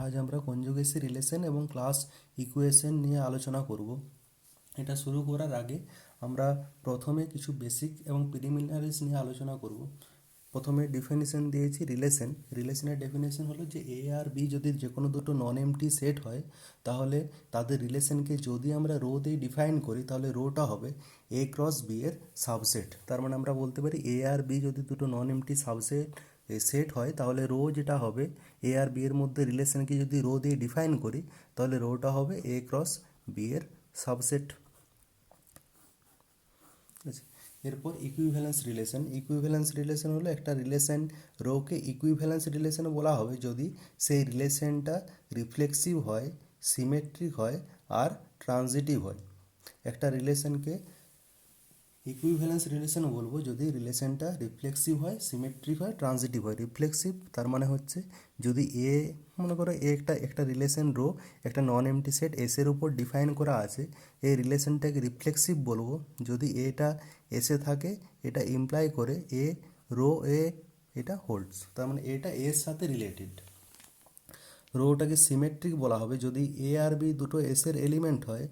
আজ আমরা কনজুগেসি রিলেশন এবং ক্লাস ইকুয়েশন নিয়ে আলোচনা করব। এটা শুরু করার আগে আমরা প্রথমে কিছু বেসিক এবং প্রিলিমিনারিজ নিয়ে আলোচনা করব। প্রথমে ডেফিনেশন দিয়েছি রিলেশনের ডেফিনেশন হলো যে এ আর বি যদি যে কোনো দুটো নন এমটি সেট হয় তাহলে তাদের রিলেশনকে যদি আমরা রো দিয়ে ডিফাইন করি তাহলে রোটা হবে এ ক্রস বি এর সাবসেট। তার মানে আমরা বলতে পারি এ আর বি যদি দুটো নন এমটি সেট হয় তাহলে রো যেটা হবে এ আর বি এর মধ্যে রিলেশনকে যদি রো দিয়ে ডিফাইন করি তাহলে রোটা হবে এ ক্রস বি এর সাবসেট। ঠিক আছে, এরপর ইকুইভ্যালেন্স রিলেশন হলো একটা রিলেশন রোকে ইকুইভ্যালেন্স রিলেশন বলা হবে যদি সেই রিলেশনটা রিফ্লেক্সিভ হয়, সিমেট্রিক হয় আর ট্রানজিটিভ হয়। একটা রিলেশনকে ইকুইভ্যালেন্স রিলেশন বলবো যদি রিলেশনটা রিফ্লেক্সিভ হয়, সিমেট্রিক হয়, ট্রানজিটিভ হয়। রিফ্লেক্সিভ তার মানে হচ্ছে যদি মনে করো একটা রিলেশন রো একটা নন এমটি সেট এসের উপর ডিফাইন করা আছে, এই রিলেশনটাকে রিফ্লেক্সিভ বলবো যদি এটা এসে থাকে এটা ইমপ্লাই করে রো এটা হোল্ডস, তার মানে এটা এর সাথে রিলেটেড। রোটাকে সিমেট্রিক বলা হবে যদি এ আর বি দুটো এসের এলিমেন্ট হয়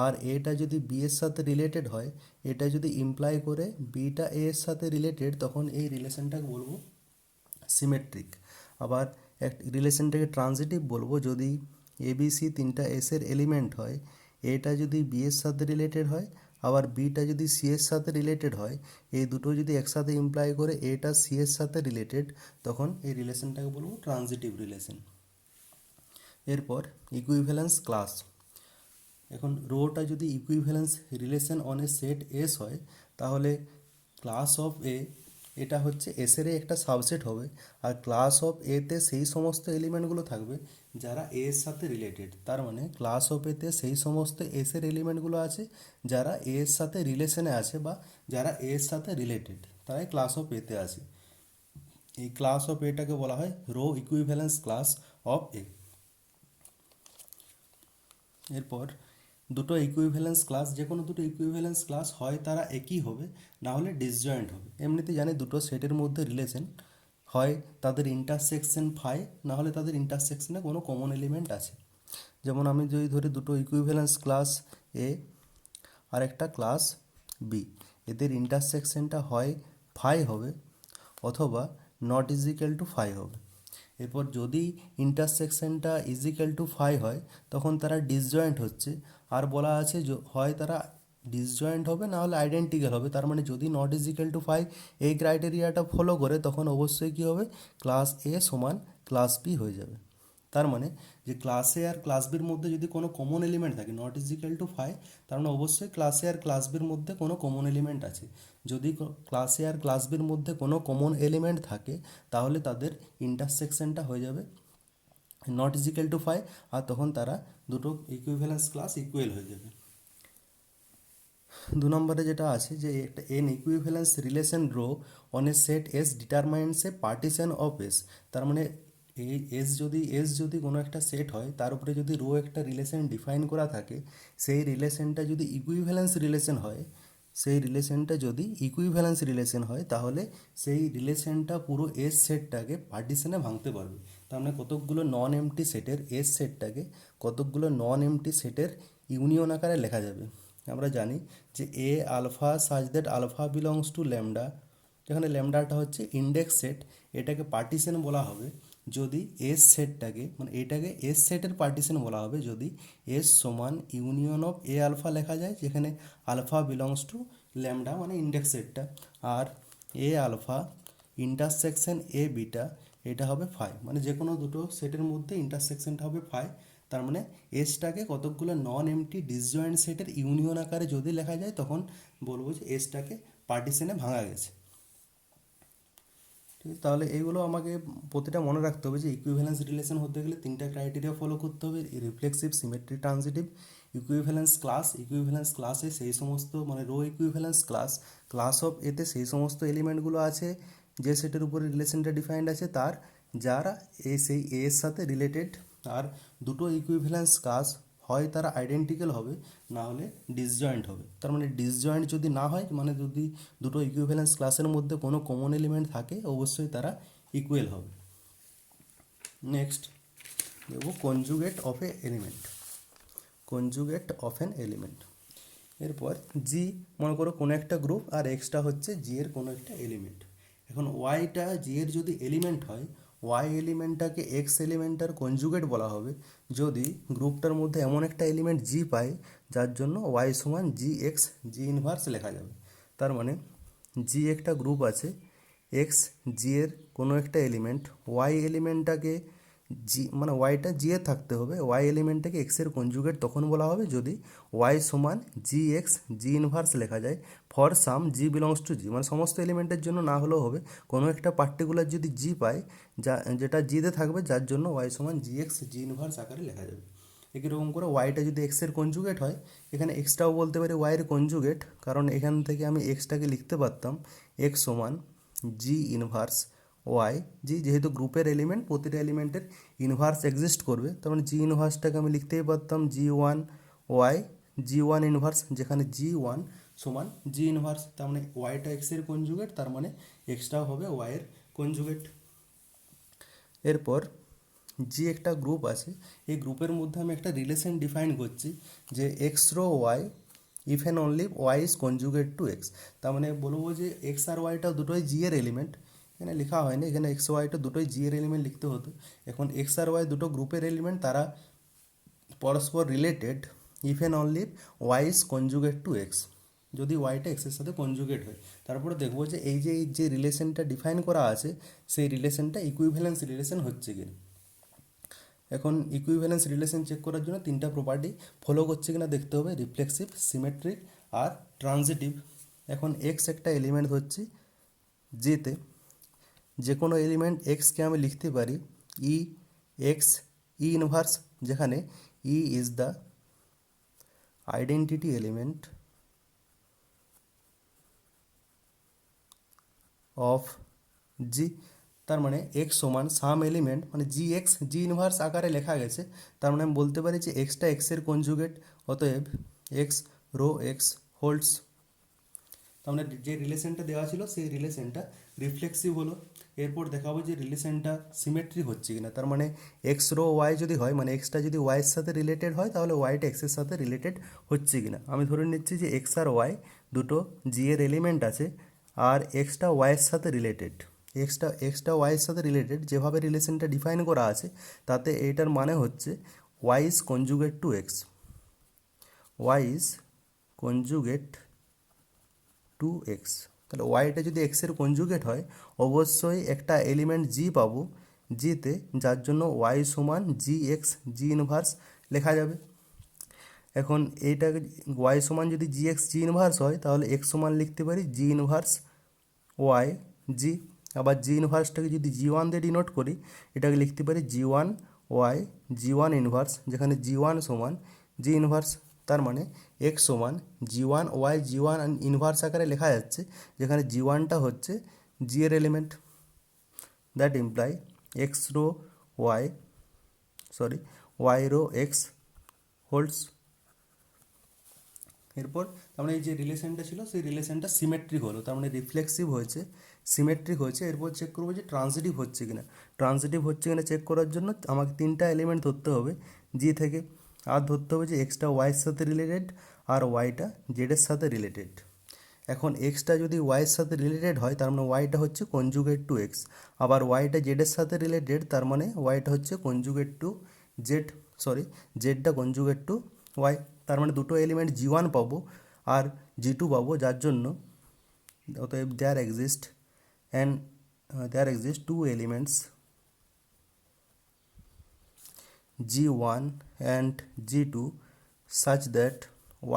আর এটা যদি বি এর সাথে রিলেটেড হয়, এটা যদি ইমপ্লাই করে বিটা এ এর সাথে রিলেটেড, তখন এই রিলেশনটাকে বলবো সিমেট্রিক। আবার এক রিলেশনটাকে ট্রানজিটিভ বলবো যদি এবিসি তিনটা এসের এলিমেন্ট হয়, এটা যদি বি এর সাথে রিলেটেড হয় আবার বিটা যদি সি এর সাথে রিলেটেড হয়, এই দুটো যদি একসাথে ইমপ্লাই করে এটা সি এর সাথে রিলেটেড, তখন এই রিলেশনটাকে বলবো ট্রানজিটিভ রিলেশন। এরপর ইকুইভ্যালেন্স ক্লাস। এখন রোটা যদি equivalence relation on a set S হয় তাহলে ক্লাস অফ এ এটা হচ্ছে এসের একটা সাবসেট হবে আর ক্লাস অফ এতে সেই সমস্ত এলিমেন্টগুলো থাকবে যারা এ এর সাথে রিলেটেড। তার মানে ক্লাস অফ এতে সেই সমস্ত এসের এলিমেন্টগুলো আছে যারা এ এর সাথে রিলেশনে আছে বা যারা এ এর সাথে রিলেটেড, তারাই ক্লাস অফ এতে আছে। এই ক্লাস অফ এটাকে বলা হয় রো ইকুইভ্যালেন্স ক্লাস অফ এ। এরপর দুটো ইকুইভ্যালেন্স ক্লাস, যে কোনো দুটো ইকুইভ্যালেন্স ক্লাস হয় তারা একই হবে, না হলে ডিসজয়েন্ট হবে। এমনিতে জানি দুটো সেটের মধ্যে রিলেশন হয় তাদের ইন্টারসেকশন ফাই, না হলে তাদের ইন্টারসেকশনে কোনো কমন এলিমেন্ট আছে। যেমন আমি যদি ধরি দুটো ইকুইভ্যালেন্স ক্লাস এ আর একটা ক্লাস বি, এদের ইন্টারসেকশনটা হয় ফাই হবে অথবা নট ইজিক্যাল টু ফাই হবে। এরপর যদি ইন্টারসেকশনটা ইজিক্যাল টু ফাই হয় তখন তারা ডিসজয়েন্ট হচ্ছে, আর বলা আছে হয় তারা ডিসজয়েন্ট হবে না হলে আইডেন্টিক্যাল হবে। তার মানে যদি নট ইজিক্যাল টু ফাই এই ক্রাইটেরিয়াটা ফলো করে তখন অবশ্যই কী হবে, ক্লাস এ সমান ক্লাস বি হয়ে যাবে। তার মানে যে ক্লাস এ আর ক্লাস বির মধ্যে যদি কোনো কমন এলিমেন্ট থাকে নট ইজিক্যাল টু ফাই, তার মানে অবশ্যই ক্লাস এ আর ক্লাস বির মধ্যে কোনো কমন এলিমেন্ট আছে। যদি ক্লাস এ আর ক্লাস বির মধ্যে কোনো কমন এলিমেন্ট থাকে তাহলে তাদের ইন্টারসেকশনটা হয়ে যাবে নট ইজিক্যাল টু ফাই, আর তখন তারা দুটো ইকুইভ্যালেন্স ক্লাস ইকুয়াল হয়ে যাবে। দু নম্বরে যেটা আছে যে একটা an equivalence relation rho on a set S determines a partition of S. তার মানে এই এস যদি কোনো একটা সেট হয় তার উপরে যদি রো একটা রিলেশন ডিফাইন করা থাকে, সেই রিলেশনটা যদি ইকুইভ্যালেন্স রিলেশন হয়, তাহলে সেই রিলেশনটা পুরো এস সেটটাকে পার্টিশনে ভাঙতে পারবে। তার মানে কতকগুলো নন এমটি সেটের এস সেটটাকে কতকগুলো নন এমটি সেটের ইউনিয়ন আকারে লেখা যাবে। আমরা জানি যে a alpha such that alpha belongs to lambda, যেখানে ল্যামডাটা হচ্ছে ইন্ডেক্স সেট, এটাকে পার্টিশন বলা হবে যদি এস সেটটাকে মানে এটাকে এস সেটের পার্টিশন বলা হবে যদি এস সমান ইউনিয়ন অফ এ আলফা লেখা যায়, যেখানে আলফা বিলংস টু ল্যামডা মানে ইন্ডেক্স সেটটা, আর এ আলফা ইন্টারসেকশন এ বিটা এটা হবে ফাই, মানে যে কোনো দুটো সেটের মধ্যে ইন্টারসেকশনটা হবে ফাই। তার মানে এসটাকে কতকগুলো নন এমটি ডিসজয়েন্ট সেটের ইউনিয়ন আকারে যদি লেখা যায় তখন বলবো যে এসটাকে পার্টিশনে ভাঙা গেছে। ঠিক আছে, তাহলে এইগুলো আমাকে প্রতিটা মনে রাখতে হবে যে ইকুইভ্যালেন্স রিলেশন হতে গেলে তিনটা ক্রাইটেরিয়া ফলো করতে হবে: রিফ্লেক্সিভ, সিমেট্রিক, ট্রানজিটিভ। ইকুইভ্যালেন্স ক্লাসে সেই সমস্ত মানে রো ইকুইভ্যালেন্স ক্লাস অফ এতে সেই সমস্ত এলিমেন্টগুলো আছে যে সেটের উপরে রিলেশনটা ডিফাইন্ড আছে তার যারা সেই এর সাথে রিলেটেড। আর দুটো ইকুইভ্যালেন্স ক্লাস হয় তারা আইডেন্টিক্যাল হবে না হলে ডিসজয়েন্ট হবে। তার মানে ডিসজয়েন্ট যদি না হয়, মানে যদি দুটো ইকুইভ্যালেন্স ক্লাসের মধ্যে কোনো কমন এলিমেন্ট থাকে অবশ্যই তারা ইকুয়াল হবে। নেক্সট দেখব conjugate of A element, conjugate of an element. এরপর জি মনে করো কোনো একটা গ্রুপ আর এক্সটা হচ্ছে জি এর কোনো একটা এলিমেন্ট। এখন ওয়াইটা জি এর যদি এলিমেন্ট হয়, ওয়াই এলিমেন্টটাকে এক্স এলিমেন্টটার কনজুগেট বলা হবে যদি গ্রুপটার মধ্যে এমন একটা এলিমেন্ট জি পায় যার জন্য ওয়াই সমান জি এক্স জি ইনভার্স লেখা যাবে। তার মানে জি একটা গ্রুপ আছে, এক্স জি এর কোনো একটা এলিমেন্ট, ওয়াই এলিমেন্টটাকে জি মানে ওয়াইটা জি এ থাকতে হবে, ওয়াই এলিমেন্টটাকে এক্সের কনজুগেট তখন বলা হবে যদি ওয়াই সমান জি এক্স জি ইনভার্স লেখা যায় for some g belongs to G, মানে সমস্ত এলিমেন্টের জন্য না হলেও হবে, কোনো একটা পার্টিকুলার যদি জি পায় যেটা জিতে থাকবে যার জন্য ওয়াই সমান জি এক্স জি ইনভার্স আকারে লেখা যাবে। একই রকম করে ওয়াইটা যদি এক্সের কনজুগেট হয়, এখানে এক্সটাও বলতে পারি ওয়াইয়ের কনজুগেট, কারণ এখান থেকে আমি এক্সটাকে লিখতে পারতাম এক্স সমান জি ইনভার্স ওয়াই, জি যেহেতু গ্রুপের এলিমেন্ট প্রতিটা এলিমেন্টের ইনভার্স এক্সিস্ট করবে, তার মানে জি ইনভার্সটাকে আমি লিখতেই পারতাম জি one y g one inverse, যেখানে জি ওয়ান সমান জি ইনভার্স, তার মানে ওয়াইটা এক্সের কনজুগেট, তার মানে এক্সটাও হবে ওয়াইয়ের কনজুগেট। এরপর জি একটা গ্রুপ আছে, এই গ্রুপের মধ্যে আমি একটা রিলেশন ডিফাইন করছি যে x rho Y if and only Y is conjugate to x. তার মানে বলবো যে এক্স আর ওয়াইটা দুটোই জি এর এলিমেন্ট, এখানে লেখা হয়নি, এখানে এক্স ওয়াইটা দুটোই জি এর এলিমেন্ট লিখতে হতো। এখন এক্স আর ওয়াই দুটো গ্রুপের এলিমেন্ট, তারা পরস্পর related if and only Y is conjugate to x, যদি ওয়াইটা এক্সের সাথে কনজুগেট হয়। তারপরে দেখবো যে এই যে রিলেশনটা ডিফাইন করা আছে সেই রিলেশনটা ইকুইভ্যালেন্স রিলেশন হচ্ছে কিনা। এখন ইকুইভ্যালেন্স রিলেশন চেক করার জন্য তিনটা প্রপার্টি ফলো করছে কিনা দেখতে হবে, রিফ্লেক্সিভ, সিমেট্রিক আর ট্রানজিটিভ। এখন এক্স একটা এলিমেন্ট হচ্ছে যেতে যে কোনো এলিমেন্ট এক্সকে আমি লিখতে পারি ই এক্স ই ইনভার্স, যেখানে e is the identity element of G. তার মানে এক্স সমান সাম এলিমেন্ট, মানে জি এক্স জি ইনভার্স আকারে লেখা গেছে, তার মানে আমি বলতে পারি যে এক্সটা এক্সের কনজুগেট, অতএব এক্স রো এক্স হোল্ডস। তার মানে যে রিলেশনটা দেওয়া ছিল সেই রিলেশনটা রিফ্লেক্সিভ হলো। এরপর দেখাবো যে রিলেশনটা সিমেট্রিক হচ্ছে কিনা, তার মানে এক্স রো ওয়াই যদি হয়, মানে এক্সটা যদি ওয়াইয়ের সাথে রিলেটেড হয় তাহলে ওয়াইটা এক্সের সাথে রিলেটেড হচ্ছে কিনা। আমি ধরে নিচ্ছি যে এক্স আর ওয়াই দুটো জি এর এলিমেন্ট আছে আর এক্সটা ওয়াইয়ের সাথে রিলেটেড, এক্সটা ওয়াইয়ের সাথে রিলেটেড, যেভাবে রিলেশনটা ডিফাইন করা আছে তাতে এইটার মানে হচ্ছে y is conjugate to x, y is conjugate to x. তাহলে ওয়াইটা যদি এক্সের কনজুগেট হয় অবশ্যই একটা এলিমেন্ট জি পাবো জিতে, যার জন্য ওয়াই সমান জি এক্স জি ইনভার্স লেখা যাবে। এখন এইটাকে ওয়াই সমান যদি জি এক্স জি ইনভার্স হয় তাহলে এক্স সমান লিখতে পারি জি ইনভার্স ওয়াই জি, আবার জি ইনভার্সটাকে যদি জি ওয়ান দিয়ে ডিনোট করি এটাকে লিখতে পারি জি one y g one inverse, যেখানে জি ওয়ান সমান জি ইনভার্স। তার মানে এক্স সমান g one y g one inverse আকারে লেখা যাচ্ছে, যেখানে জি ওয়ানটা হচ্ছে জি এর element. That imply x rho y y rho x holds. এরপর তার মানে এই যে রিলেশনটা ছিল সেই রিলেশনটা সিমেট্রিক হলো, তার মানে রিফ্লেক্সিভ হয়েছে, সিমেট্রিক হয়েছে। এরপর চেক করবো যে ট্রানজিটিভ হচ্ছে কিনা, ট্রানজিটিভ হচ্ছে কিনা চেক করার জন্য আমাকে তিনটা এলিমেন্ট ধরতে হবে জি থেকে, আর ধরতে হবে যে এক্সটা ওয়াইয়ের সাথে রিলেটেড আর ওয়াইটা জেডের সাথে রিলেটেড। এখন এক্সটা যদি ওয়াইয়ের সাথে রিলেটেড হয় তার মানে ওয়াইটা হচ্ছে কনজুগেট টু এক্স, আবার ওয়াইটা জেডের সাথে রিলেটেড তার মানে ওয়াইটা হচ্ছে কনজুগেট টু জেড, জেডটা কনজুগেট টু ওয়াই। তার মানে দুটো এলিমেন্ট জি ওয়ান পাবো আর জি টু পাবো, যার জন্য অতএব there exist two elements g one and g two such that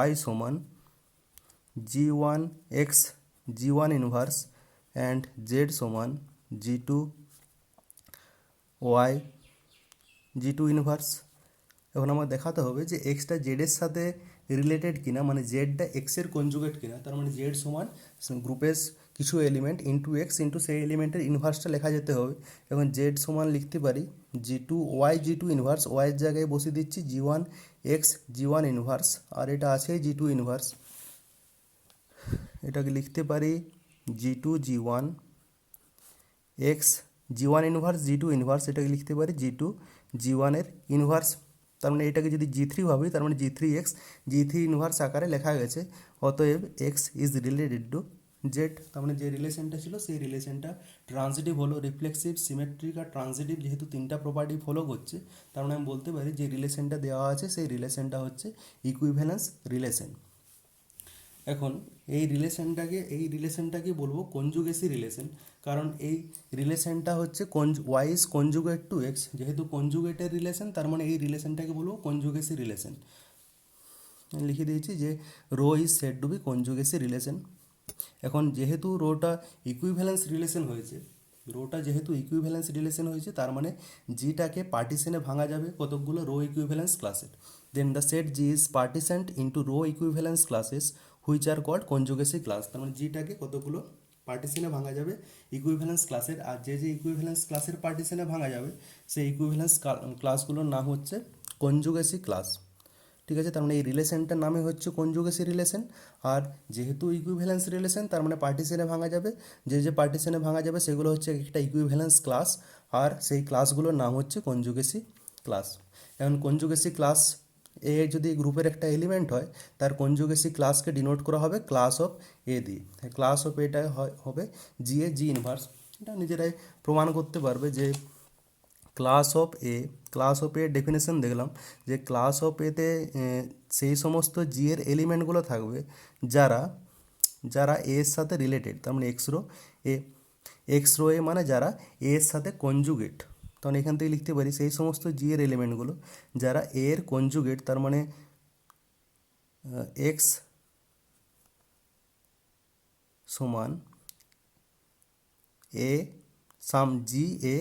y সমান g one x g one inverse and z সমান g two y g two inverse. এখন আমার দেখাতে হবে যে এক্সটা জেডের সাথে রিলেটেড কিনা, মানে জেডটা এক্সের কনজুগেট কিনা, তার মানে জেড সমান গ্রুপের কিছু এলিমেন্ট ইন্টু এক্স ইন্টু সেই এলিমেন্টের ইনভার্সটা লেখা যেতে হবে। এখন জেড সমান লিখতে পারি জি two y g two inverse, ওয়াইয়ের জায়গায় বসিয়ে দিচ্ছি জি one x g one inverse, আর এটা আছে জি টু ইনভার্স, এটাকে লিখতে পারি জি টু জি one x g one inverse জি টু ইনভার্স, এটাকে লিখতে পারি জি টু জি ওয়ানের ইনভার্স। তার মানে এটাকে যদি জি থ্রি ভাবি, তার মানে জি থ্রি এক্স জি থ্রি ইনভার্স আকারে লেখা গেছে। অতএব x is related to Z. তার মানে যে রিলেশনটা ছিল সেই রিলেশনটা ট্রানজিটিভ হলো, রিফ্লেক্সিভ, সিমেট্রিক আর ট্রানজিটিভ, যেহেতু তিনটা প্রপার্টি ফলো করছে, তার মানে আমি বলতে পারি যে রিলেশনটা দেওয়া আছে সেই রিলেশনটা হচ্ছে ইকুইভ্যালেন্স রিলেশন। এখন এই রিলেশনটাকে বলবো কনজুগেসি রিলেশন, কারণ এই রিলেশনটা হচ্ছে y is conjugate to x, যেহেতু কনজুগেটের রিলেশন, তার মানে এই রিলেশনটাকে বলবো কনজুগেসি রিলেশন। লিখে দিয়েছি যে rho is said to be conjugacy relation. এখন যেহেতু যেহেতু ইকুইভ্যালেন্স রিলেশন হয়েছে, তার মানে জিটাকে পার্টিশনে ভাঙা যাবে কতকগুলো রো ইকুইভ্যালেন্স ক্লাসের। Then the set G is partitioned into rho equivalence classes which are called conjugacy class. তার মানে জিটাকে কতগুলো পার্টিশনে ভাঙা যাবে ইকুইভ্যালেন্স ক্লাসের, আর যে যে ইকুইভ্যালেন্স ক্লাসের পার্টিশনে ভাঙা যাবে সেই ইকুইভ্যালেন্স ক্লাসগুলোর নাম হচ্ছে কনজুগেসি ক্লাস। ঠিক আছে, তার মানে এই রিলেশনটার নামে হচ্ছে কনজুগেসি রিলেশন। আর যেহেতু ইকুইভ্যালেন্স রিলেশন, তার মানে পার্টিশনে ভাঙা যাবে, যে যে পার্টিশনে ভাঙা যাবে সেগুলো হচ্ছে একটা ইকুইভ্যালেন্স ক্লাস, আর সেই ক্লাসগুলোর নাম হচ্ছে কনজুগেসি ক্লাস। এখন কনজুগেসি ক্লাস এ যদি গ্রুপের একটা এলিমেন্ট হয়, তার কনজুগেসি ক্লাসকে ডিনোট করা হবে ক্লাস অফ এ দিয়ে। ক্লাস অফ এটা হবে জি এ জি ইনভার্স। এটা নিজেরাই প্রমাণ করতে পারবে যে ক্লাস অফ এ ডেফিনেশন দেখলাম যে ক্লাস অফ এতে সেই সমস্ত জি এর এলিমেন্টগুলো থাকবে যারা যারা এ এর সাথে রিলেটেড, তার মানে এক্স রো এ মানে যারা এ এর সাথে কনজুগেট। তখন এখান থেকে লিখতে পারি সেই সমস্ত জি এর এলিমেন্টগুলো যারা এ এর কনজুগেট, তার মানে এক্স সমান a some g a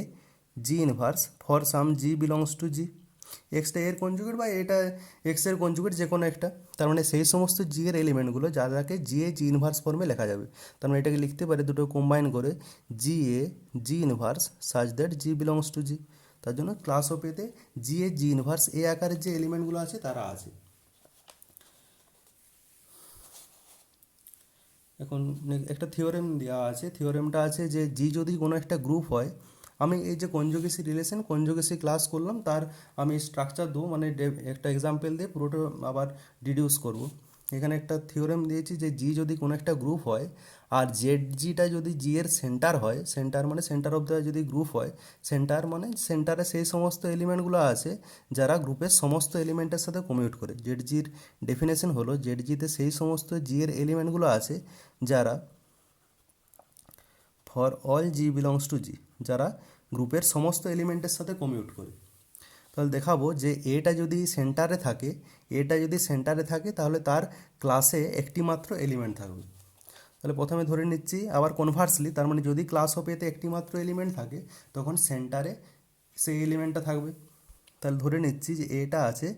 g inverse for some g belongs to G. এক্সটা এর কনজুগেট বা এটা এক্স এর কনজুগেট, যে কোনো একটা। তার মানে সেই সমস্ত জি এর এলিমেন্টগুলো যাদেরকে জি এ জি ইনভার্স ফর্মে লেখা যাবে। তার মানে এটাকে লিখতে পারে দুটো কম্বাইন করে g a g inverse such that g belongs to G. তার জন্য ক্লাস অফ এতে জি এ জি ইনভার্স এ আকারের যে এলিমেন্টগুলো আছে তারা আছে। এখন একটা থিওরেম দেওয়া আছে, থিওরেমটা আছে যে জি যদি কোনো একটা গ্রুপ হয়, আমি এই যে কনজুগেসি ক্লাস করলাম, তার আমি স্ট্রাকচার দেবো, মানে একটা এক্সাম্পল দিয়ে পুরোটা আবার ডিডিউস করব। এখানে একটা থিওরেম দিয়েছি যে জি যদি কোনো একটা গ্রুপ হয়, আর জেড জিটা যদি জি এর সেন্টার হয়, সেন্টার মানে সেন্টার অফ দ্য যদি গ্রুপ হয়, সেন্টার মানে সেন্টারে সেই সমস্ত এলিমেন্টগুলো আছে যারা গ্রুপের সমস্ত এলিমেন্টের সাথে কমিউট করে। জেড জির ডেফিনেশন হলো জেড জিতে সেই সমস্ত জি এর এলিমেন্টগুলো আছে যারা for all g belongs to G, যারা গ্রুপের সমস্ত এলিমেন্টের সাথে কমিউট করে। তাহলে দেখাবো যে এটা যদি সেন্টারে থাকে তাহলে তার ক্লাসে একটি মাত্র এলিমেন্ট থাকবে। তাহলে প্রথমে ধরে নিচ্ছি, আবার কনভার্সলি, তার মানে যদি ক্লাস অফ এতে একটি মাত্র এলিমেন্ট থাকে তখন সেন্টারে সেই এলিমেন্টটা থাকবে। তাহলে ধরে নিচ্ছি যে এটা আছে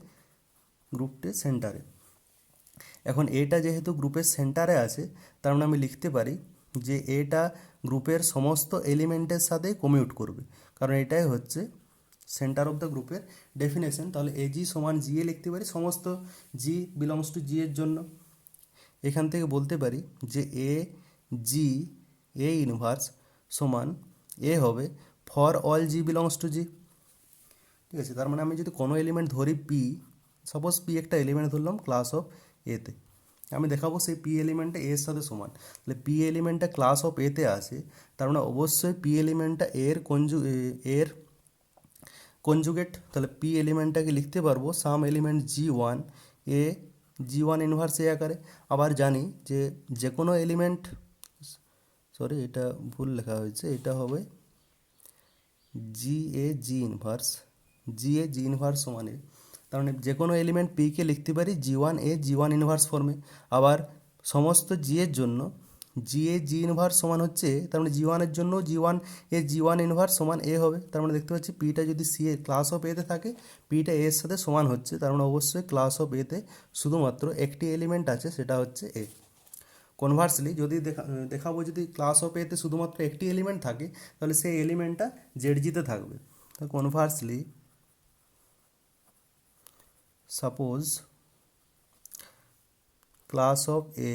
গ্রুপটির সেন্টারে। এখন এটা যেহেতু গ্রুপের সেন্টারে আছে, তার মানে আমি লিখতে পারি যে এটা গ্রুপের সমস্ত এলিমেন্টের সাথে কমিউট করবে, কারণ এটাই হচ্ছে সেন্টার অফ দ্য গ্রুপের ডেফিনেশন। তাহলে এ জি সমান জি এ লিখতে পারি সমস্ত জি বিলংস টু জি এর জন্য। এখান থেকে বলতে পারি যে এ জি এ ইনভার্স সমান এ হবে for all g belongs to G. ঠিক আছে, তার মানে আমি যদি কোনো এলিমেন্ট ধরি পি, সাপোজ পি একটা এলিমেন্ট ধরলাম ক্লাস অফ এতে, আমি দেখাবো সেই পি এলিমেন্টটা এর সাথে সমান। তাহলে পি এলিমেন্টটা ক্লাস অফ এতে আছে, তার মানে অবশ্যই পি এলিমেন্টটা এর কনজুগেট। তাহলে পি এলিমেন্টটাকে লিখতে পারবো some element g one a g one inverse এ আকারে। আবার জানি যে যে কোনো এলিমেন্ট, সরি এটা ভুল লেখা হয়েছে, এটা হবে জি এ জি ইনভার্স সমান এ। তার মানে যে কোনো এলিমেন্ট পিকে লিখতে পারি জি one a g one inverse ফর্মে। আবার সমস্ত জি এর জন্য জি এ জি ইনভার্স সমান হচ্ছে, তার মানে জি ওয়ানের জন্য জি one a g one inverse সমান এ হবে। তার মানে দেখতে পাচ্ছি পিটা যদি সি এ ক্লাস অফ এতে থাকে, পিটা এর সাথে সমান হচ্ছে, তার মানে অবশ্যই ক্লাস অফ এতে শুধুমাত্র একটি এলিমেন্ট আছে, সেটা হচ্ছে এ। কনভার্সলি যদি দেখাবো যদি ক্লাস অফ এতে শুধুমাত্র একটি এলিমেন্ট থাকে, তাহলে সেই এলিমেন্টটা জেড জিতে থাকবে। তো conversely suppose class of a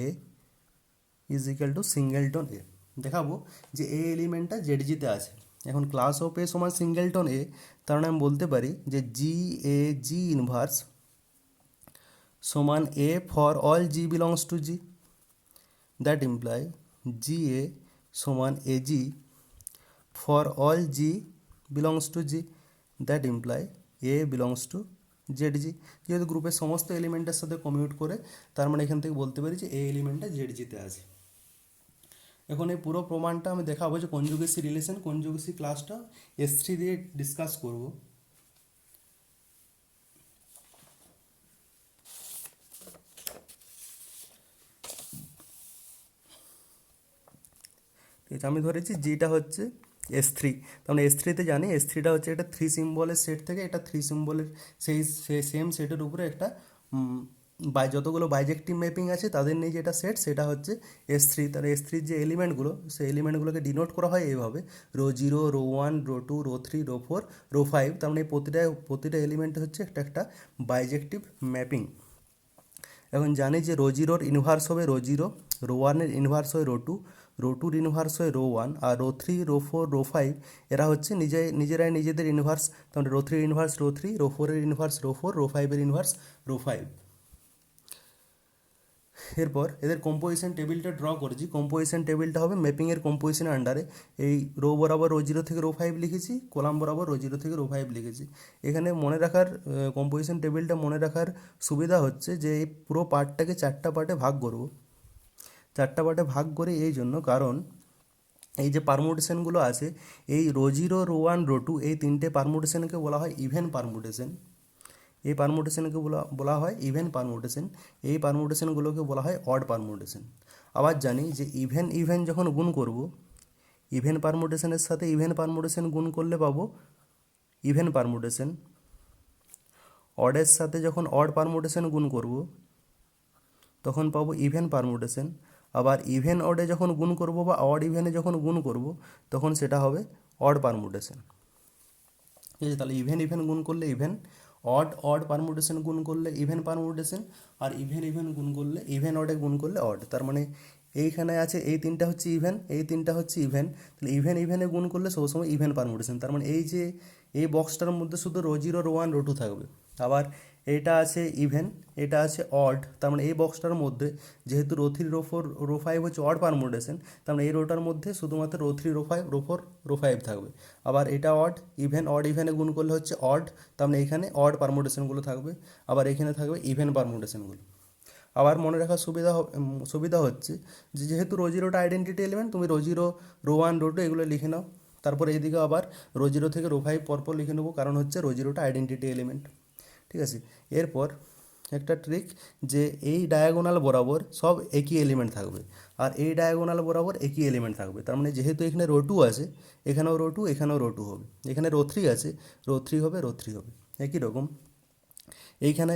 is equal to singleton a, দেখাবো যে এ এলিমেন্টটা জেড জিতে আছে। এখন ক্লাস অফ এ সমান সিঙ্গেলটন এ, তার মানে আমি বলতে পারি যে জি এ জি ইনভার্স সমান a for all g belongs to G, that imply g a সমান a g for all g belongs to G, that imply a belongs to Z G. যেহেতু গ্রুপের সমস্ত এলিমেন্টের সাথে কমিউট করে, তার মানে এখান থেকে বলতে পারি যে এ এলিমেন্টটা জেড জিতে আছে। এখন এই পুরো প্রমাণটা আমি দেখাবো যে কনজুগেসি রিলেশন, কনজুগেসি ক্লাসটা S3 দিয়ে ডিসকাস করব। ঠিক আছে, আমি ধরেছি জিটা হচ্ছে S3, তার মানে S3তে জানি S3টা হচ্ছে একটা 3 সিম্বলের সেট থেকে এটা 3 সিম্বলের সেই সেম সেটের উপরে একটা যতগুলো বাইজেক্টিভ ম্যাপিং আছে তাদের নিয়ে যেটা সেট সেটা হচ্ছে S3। তার S3-র যে এলিমেন্টগুলো, সেই এলিমেন্টগুলোকে ডিনোট করা হয় এইভাবে: rho 0, rho 1, rho 2, rho 3, rho 4, rho 5। তার মানে প্রতিটা এলিমেন্ট হচ্ছে একটা বাইজেক্টিভ ম্যাপিং। এখন জানি যে রো 0-র ইনভার্স হবে রো 0, রো 1-এর ইনভার্স হয় রো 2, রো 2-র ইনভার্স হয় রো 1, আর রো 3, রো 4, রো 5 এরা হচ্ছে নিজেরাই নিজেদের ইনভার্স। তাহলে রো 3-এর ইনভার্স রো 3, রো 4-এর ইনভার্স রো 4, রো 5-এর ইনভার্স রো 5। এরপর এদের কম্পোজিশন টেবিলটা ড্র করেছি। কম্পোজিশন টেবিলটা হবে ম্যাপিংয়ের কম্পোজিশনের আন্ডারে। এই রো বরাবর রো 0 থেকে রো 5 লিখেছি, কলাম বরাবর রো 0 থেকে রো 5 লিখেছি। এখানে মনে রাখার কম্পোজিশন টেবিলটা মনে রাখার সুবিধা হচ্ছে যে এই পুরো পার্টটাকে 4টা পার্টে ভাগ করব। 4টা পার্টে ভাগ করে এই জন্য, কারণ এই যে পারমুটেশনগুলো আছে, এই রো 0, রো 1, রো 2 এই তিনটে পারমুটেশনকে বলা হয় ইভেন পারমুটেশন। এই পারমুটেশনকে বলা হয় ইভেন পারমুটেশন। এই পারমুটেশনগুলোকে বলা হয় অড পারমুটেশন। আবার জানি যে ইভেন ইভেন যখন গুণ করব, ইভেন পারমুটেশনের সাথে ইভেন পারমুটেশন গুণ করলে পাবো ইভেন পারমুটেশন। অডের সাথে যখন অড পারমুটেশন গুণ করব তখন পাবো ইভেন পারমুটেশন। আবার ইভেন অডে যখন গুণ করব বা অড ইভেনে যখন গুণ করব তখন সেটা হবে অড পারমুটেশন। ঠিক আছে, তাহলে ইভেন ইভেন গুণ করলে ইভেন, অড অড পারমুটেশন গুণ করলে ইভেন পারমুটেশন, আর ইভেন ইভেন গুণ করলে ইভেন অডে গুণ করলে অড। তার মানে এইখানে আছে এই তিনটা হচ্ছে ইভেন, এই তিনটা হচ্ছে ইভেন। তাহলে ইভেন ইভেনে গুণ করলে সবসময় ইভেন পারমুটেশন। তার মানে এই যে এই বক্সটার মধ্যে শুধু রো 0, রো 1, রো 2 থাকবে। আবার এইটা আছে ইভেন, এটা আছে অড। তার মানে এই বক্সটার মধ্যে যেহেতু রো 3, রো 4, রো 5 হচ্ছে অড পারমুটেশন, তার মানে এই রোটার মধ্যে শুধুমাত্র রো 3, রো 5, রো 4, রো 5 থাকবে। আবার এটা অড ইভেন, অড ইভেনে গুণ করলে হচ্ছে অড, তার মানে এখানে অড পারমুটেশনগুলো থাকবে। আবার এখানে থাকবে ইভেন পারমুটেশনগুলো। আবার মনে রাখার সুবিধা হচ্ছে যে যেহেতু রো 0টা আইডেন্টিটি এলিমেন্ট, তুমি রো 0, রো 1, রো 2 এগুলো লিখে নাও। তারপর এইদিকে আবার রো 0 থেকে রো 5 পরপর লিখে নেবো, কারণ হচ্ছে রো 0টা আইডেন্টিটি এলিমেন্ট। ঠিক আছে, এরপর একটা ট্রিক যে এই ডায়াগোনাল বরাবর সব একই এলিমেন্ট থাকবে, আর এই ডায়াগোনাল বরাবর একই এলিমেন্ট থাকবে। তার মানে যেহেতু এখানে রো 2 আছে, এখানেও রো 2, এখানেও রো 2 হবে। এখানে রো 3 আছে, রো 3 হবে, রো 3 হবে। একই রকম এইখানে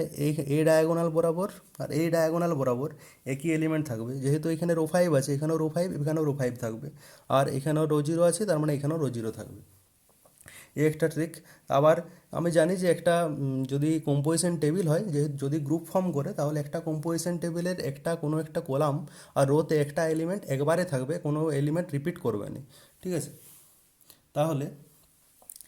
এই ডায়াগোনাল বরাবর আর এই ডায়াগোনাল বরাবর একই এলিমেন্ট থাকবে। যেহেতু এখানে রো 5 আছে, এখানেও রো 5, এখানেও রো 5 থাকবে। আর এখানেও রো 0 আছে, তার মানে এখানেও রো 0 থাকবে। এই একটা ট্রিক। আবার আমি জানি যে একটা যদি কম্পোজিশন টেবিল হয়, যদি গ্রুপ ফর্ম করে, তাহলে একটা কম্পোজিশন টেবিলের কোনো একটা কলাম আর রোতে একটা এলিমেন্ট একবারে থাকবে, কোনো এলিমেন্ট রিপিট করবে না। ঠিক আছে, তাহলে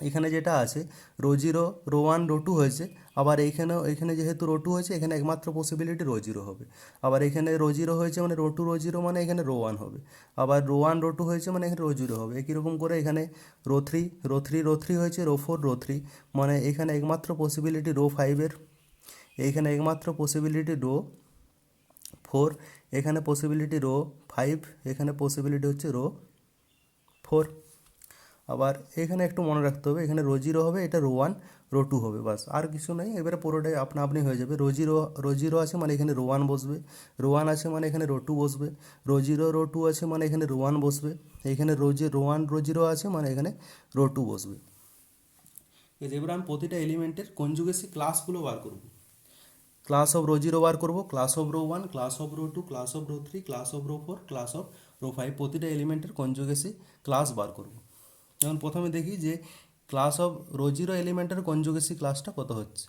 এখানে যেটা আছে রো 0, রো 1, রো 2 হয়েছে। আবার এখানে যেহেতু রো 2 হয়েছে, এখানে একমাত্র পসিবিলিটি রো 0 হবে। আবার এখানে রো 0 হয়েছে মানে রো 2, রো 0 মানে এখানে রো 1 হবে। আবার রো 1, রো 2 হয়েছে মানে এখানে রো 0 হবে। একই রকম করে এখানে রো 3, রো 3, রো 3 হয়েছে, রো 4, রো 3 মানে এখানে একমাত্র পসিবিলিটি রো 5-এর, এইখানে একমাত্র পসিবিলিটি রো 4, এখানে পসিবিলিটি রো 5, এখানে পসিবিলিটি হচ্ছে রো 4। আবার এখানে একটু মনে রাখতে হবে, এখানে রো 0 হবে, এটা রো 1, রো 2 হবে, বাস আর কিছু নেই। এবারে পুরোটাই আপনা আপনি হয়ে যাবে। রো 0 আছে মানে এখানে রো 1 বসবে, রো 1 আছে মানে এখানে রো 2 বসবে, রো 0, রো 2 আছে মানে এখানে রো 1 বসবে, এখানে রো 1, রো 0 আছে মানে এখানে রো 2 বসবে। এবার আমি প্রতিটা এলিমেন্টের কনজুগেসি ক্লাসগুলো বার করব। ক্লাস অফ রো 0 বার করব, class of rho 1, class of rho 2, class of rho 3, class of rho 4, class of rho 5, প্রতিটা এলিমেন্টের কনজুগেসি ক্লাস বার করব। যেমন প্রথমে দেখি যে ক্লাস অফ রো 0 এলিমেন্টের কনজুগেসি ক্লাসটা কত হচ্ছে।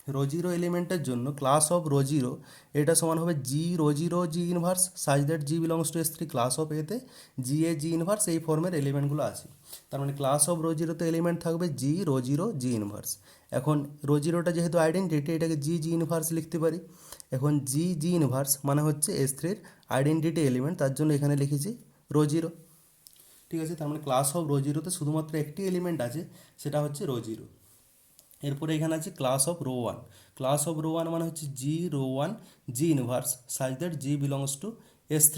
রো জিরো এলিমেন্টের জন্য ক্লাস অফ রো জিরো এটা সমান হবে জি rho zero G inverse such that g belongs to S3 class of এতে জি এ জি ইনভার্স এই ফর্মের এলিমেন্টগুলো আছে। তার মানে ক্লাস অফ রো জিরোতে এলিমেন্ট থাকবে জি রো জিরো জি ইনভার্স। এখন রো জিরোটা যেহেতু আইডেন্টিটি এটাকে জি জি ইনভার্স লিখতে পারি। এখন জি জি ইনভার্স মানে হচ্ছে S3-র আইডেন্টিটি এলিমেন্ট, তার জন্য এখানে লিখেছি রো জিরো। ঠিক আছে, তার মানে ক্লাস অফ রো জিরোতে শুধুমাত্র একটি এলিমেন্ট আছে, সেটা হচ্ছে রো জিরো। এরপরে এখানে আছে class of rho one. Class of rho one মানে হচ্ছে g rho one g inverse such that g belongs to S3।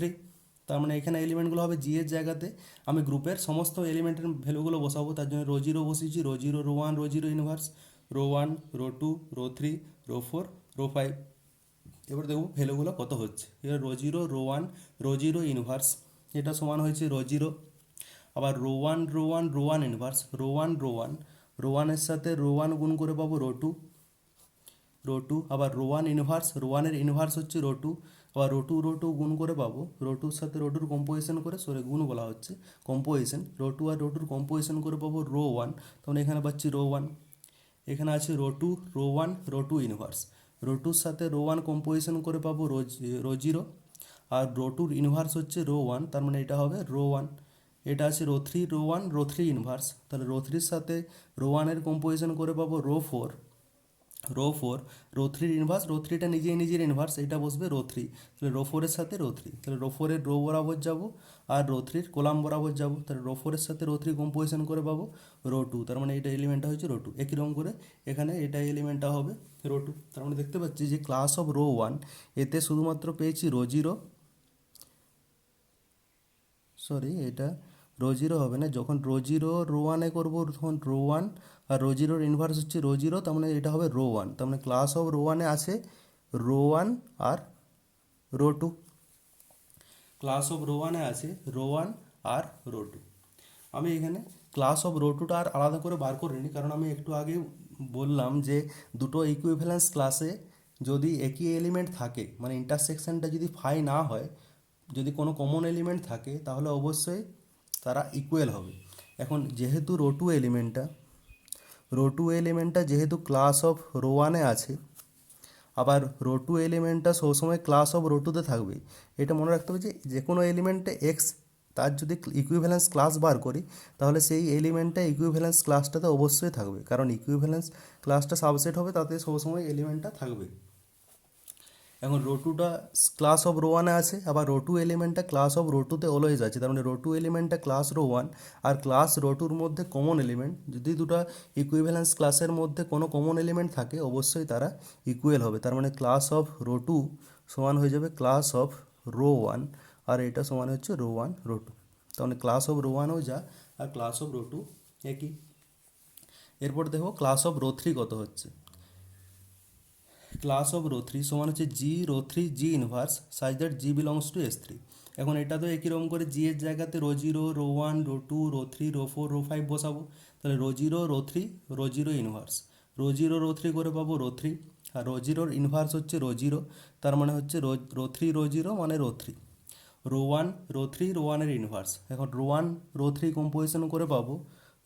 তার মানে এখানে এলিমেন্টগুলো হবে জি এর জায়গাতে আমি গ্রুপের সমস্ত এলিমেন্টের ভ্যালুগুলো বসাবো, তার জন্য রো জিরো বসিয়েছি, rho zero rho one rho zero inverse, rho one rho two rho three rho four rho five. এবার দেখব ভ্যালুগুলো কত হচ্ছে। এবার rho zero rho one rho zero inverse এটা সমান হয়েছে রো জিরো, আবার rho one rho one rho one inverse rho one rho one, rho ওয়ানের সাথে রো ওয়ান গুণ করে পাবো রো টু, রো টু আবার রো ওয়ান ইনভার্স, রো ওয়ানের ইনভার্স হচ্ছে রো টু, আবার রো টু গুণ করে পাবো রো টুর সাথে রো টুর কম্পোজিশন করে, সরি গুণ বলা হচ্ছে কম্পোজিশন, রো টু আর রো টুর কম্পোজিশন করে পাবো রো ওয়ান, তখন এখানে পাচ্ছি রো ওয়ান। এখানে আছে rho two rho one rho two inverse, rho টুর সাথে রো ওয়ান কম্পোজিশন করে পাবো রো জিরো, আর রো টুর ইনভার্স হচ্ছে রো ওয়ান, তার মানে এটা হবে রো ওয়ান। এটা আছে rho three rho one rho three inverse, তাহলে রো থ্রির সাথে রো ওয়ানের কম্পোজিশন করে পাবো rho four, rho four rho থ্রির ইনভার্স, রো থ্রিটা নিজেই নিজের ইনভার্স, এটা বসবে রো থ্রি, তাহলে রো ফোরের সাথে রো থ্রি, তাহলে রো ফোরের রো বরাবর যাব আর রো থ্রির কোলাম বরাবর যাব, তাহলে রো ফোরের সাথে রো থ্রি কম্পোজিশন করে পাবো রো টু, তার মানে এটা এলিমেন্টটা হচ্ছে রো টু। একই রকম করে এখানে এটা এলিমেন্টটা হবে রো টু। তার মানে দেখতে পাচ্ছি যে ক্লাস অফ রো ওয়ান এতে শুধুমাত্র পেয়েছি রো জিরো, সরি এটা রো জিরো হবে না, যখন রো জিরো রো ওয়ানে করবো তখন রো ওয়ান আর রো জিরোর ইনভার্স হচ্ছে রো জিরো, তার মানে এটা হবে রো ওয়ান, তার মানে ক্লাস অফ রো ওয়ানে আছে রো ওয়ান আর rho two. Class of rho ওয়ানে আছে রো ওয়ান আর রো টু। আমি এখানে ক্লাস অফ রো টুটা আর আলাদা করে বার করিনি, কারণ আমি একটু আগে বললাম যে দুটো ইকুইভ্যালেন্স ক্লাসে যদি একই এলিমেন্ট থাকে, মানে ইন্টারসেকশনটা যদি ফাই না হয়, যদি কোনো কমন এলিমেন্ট থাকে তাহলে অবশ্যই তারা ইকুয়াল হবে। এখন যেহেতু রো টু এলিমেন্টটা যেহেতু ক্লাস অফ রো ওয়ানে আছে, আবার রো টু এলিমেন্টটা সবসময় ক্লাস অফ রো টুতে থাকবে, এটা মনে রাখতে হবে যে যে কোনো এলিমেন্টে এক্স তার যদি ইকুইভ্যালেন্স ক্লাস বার করি তাহলে সেই এলিমেন্টটা ইকুইভ্যালেন্স ক্লাসটাতে অবশ্যই থাকবে, কারণ ইকুইভ্যালেন্স ক্লাসটা সাবসেট হবে তাতে সবসময় এলিমেন্টটা থাকবে। এখন রো টুটা ক্লাস অফ রো ওয়ানে আছে, আবার রো টু এলিমেন্টটা ক্লাস অফ রো টুতে অলওয়েজ আছে, তার মানে রো টু এলিমেন্টটা ক্লাস রো ওয়ান আর ক্লাস রো টুর মধ্যে কমন এলিমেন্ট, যদি দুটো ইকুইভ্যালেন্স ক্লাসের মধ্যে কোনো কমন এলিমেন্ট থাকে অবশ্যই তারা ইকুয়াল হবে, তার মানে ক্লাস অফ রো টু সমান হয়ে যাবে ক্লাস অফ রো ওয়ান, আর এটা সমান হচ্ছে রো ওয়ান রো টু, তার মানে ক্লাস অফ রো ওয়ানও যা আর ক্লাস অফ রো টু একই। এরপর দেখো ক্লাস অফ রো থ্রি কত হচ্ছে। ক্লাস অফ রো থ্রি সমান হচ্ছে g rho three G inverse such that g belongs to S3। এখন এটা তো একই রকম করে জি এর জায়গাতে rho zero rho one rho two rho three rho four rho five বসাবো, তাহলে rho zero rho three rho zero inverse, rho zero rho three করে পাবো রো থ্রি, আর রো জিরোর ইনভার্স হচ্ছে রো জিরো, তার মানে হচ্ছে রো থ্রি রো জিরো মানে rho three, rho one rho three rho ওয়ানের ইনভার্স, এখন rho one rho three composition করে পাবো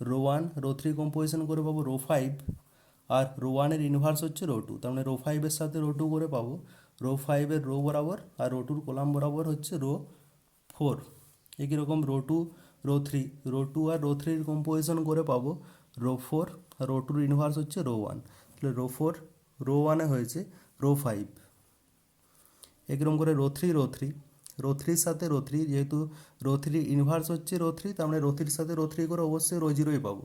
rho one rho three composition করে পাবো রো ফাইভ, আর রো ওয়ানের ইনভার্স হচ্ছে রো টু, তার মানে রো ফাইভের সাথে রো টু করে পাবো রো ফাইভের রো বরাবর, আর রো টুর কলাম বরাবর হচ্ছে রো ফোর। একই রকম rho two rho three, rho two আর রো থ্রির কম্পোজিশন করে পাবো রো ফোর, আর রো টুর ইনভার্স হচ্ছে রো ওয়ান, তাহলে রো ফোর রো ওয়ানে হয়েছে রো ফাইভ। একরকম করে রো থ্রি রো থ্রির সাথে রো থ্রি, যেহেতু রো থ্রির ইনভার্স হচ্ছে রো থ্রি, তার মানে রো থ্রির সাথে রো থ্রি করে অবশ্যই রো জিরোই পাবো,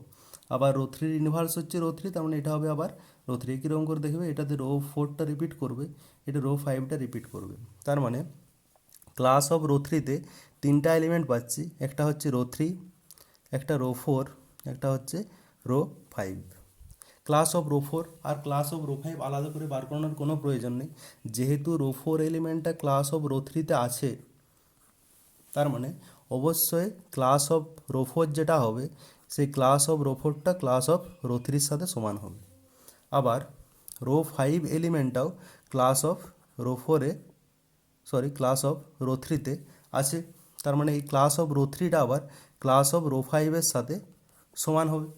আবার রো থ্রির ইনভার্স হচ্ছে রো থ্রি, তার মানে এটা হবে আবার রো থ্রি। কীরকম করে দেখবে, এটাতে রো ফোরটা রিপিট করবে, এটা রো ফাইভটা রিপিট করবে, তার মানে ক্লাস অফ রো থ্রিতে তিনটা এলিমেন্ট পাচ্ছি, একটা হচ্ছে রো থ্রি, একটা রো ফোর, একটা হচ্ছে rho five. Class of rho four আর ক্লাস অফ রো ফাইভ আলাদা করে বার করানোর কোনো প্রয়োজন নেই, যেহেতু রো ফোর এলিমেন্টটা ক্লাস অফ রো থ্রিতে আছে, তার মানে অবশ্যই ক্লাস অফ রো ফোর যেটা হবে সেই ক্লাস অফ রো ফোরটা ক্লাস অফ রো থ্রির সাথে সমান হবে। আবার রো ফাইভ এলিমেন্টটাও ক্লাস অফ রো ফোরে, সরি ক্লাস অফ রো থ্রিতে আছে, তার মানে এই ক্লাস অফ রো থ্রিটা আবার ক্লাস অফ রো ফাইভের সাথে সমান হবে।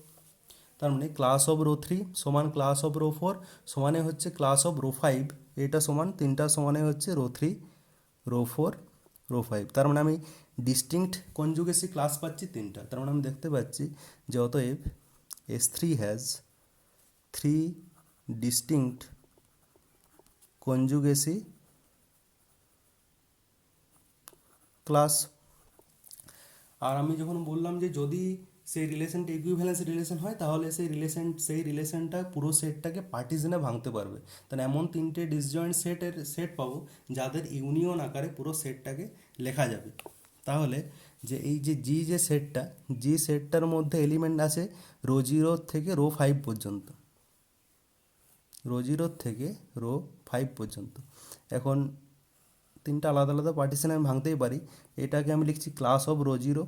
তার মানে ক্লাস অফ রো থ্রি সমান ক্লাস অফ রো ফোর সমানে হচ্ছে ক্লাস অফ রো ফাইভ, এটা সমান তিনটা সমানে হচ্ছে rho three, rho four, rho five. তার মানে আমি ডিস্টিংক্ট কনজুগেসি ক্লাস পাচ্ছি তিনটা। তার মানে আমি দেখতে পাচ্ছি যে অতএব S3 has three distinct conjugacy class. আর আমি যখন বললাম যে যদি সেই রিলেশনটা ইকুইভ্যালেন্স রিলেশন হয় তাহলে সেই রিলেশনটা পুরো সেটটাকে পার্টিশনে ভাঙতে পারবে। তাহলে এমন তিনটে ডিসজয়েন্ট সেট পাবো যাদের ইউনিয়ন আকারে পুরো সেটটাকে লেখা যাবে। তাহলে যে এই যে জি সেটটার মধ্যে এলিমেন্ট আছে রো জিরো থেকে রো ফাইভ পর্যন্ত, রো জিরো থেকে রো ফাইভ পর্যন্ত। এখন তিনটা আলাদা আলাদা পার্টিশনে আমি ভাঙতেই পারি। এটাকে আমি লিখছি ক্লাস অফ রো জিরো,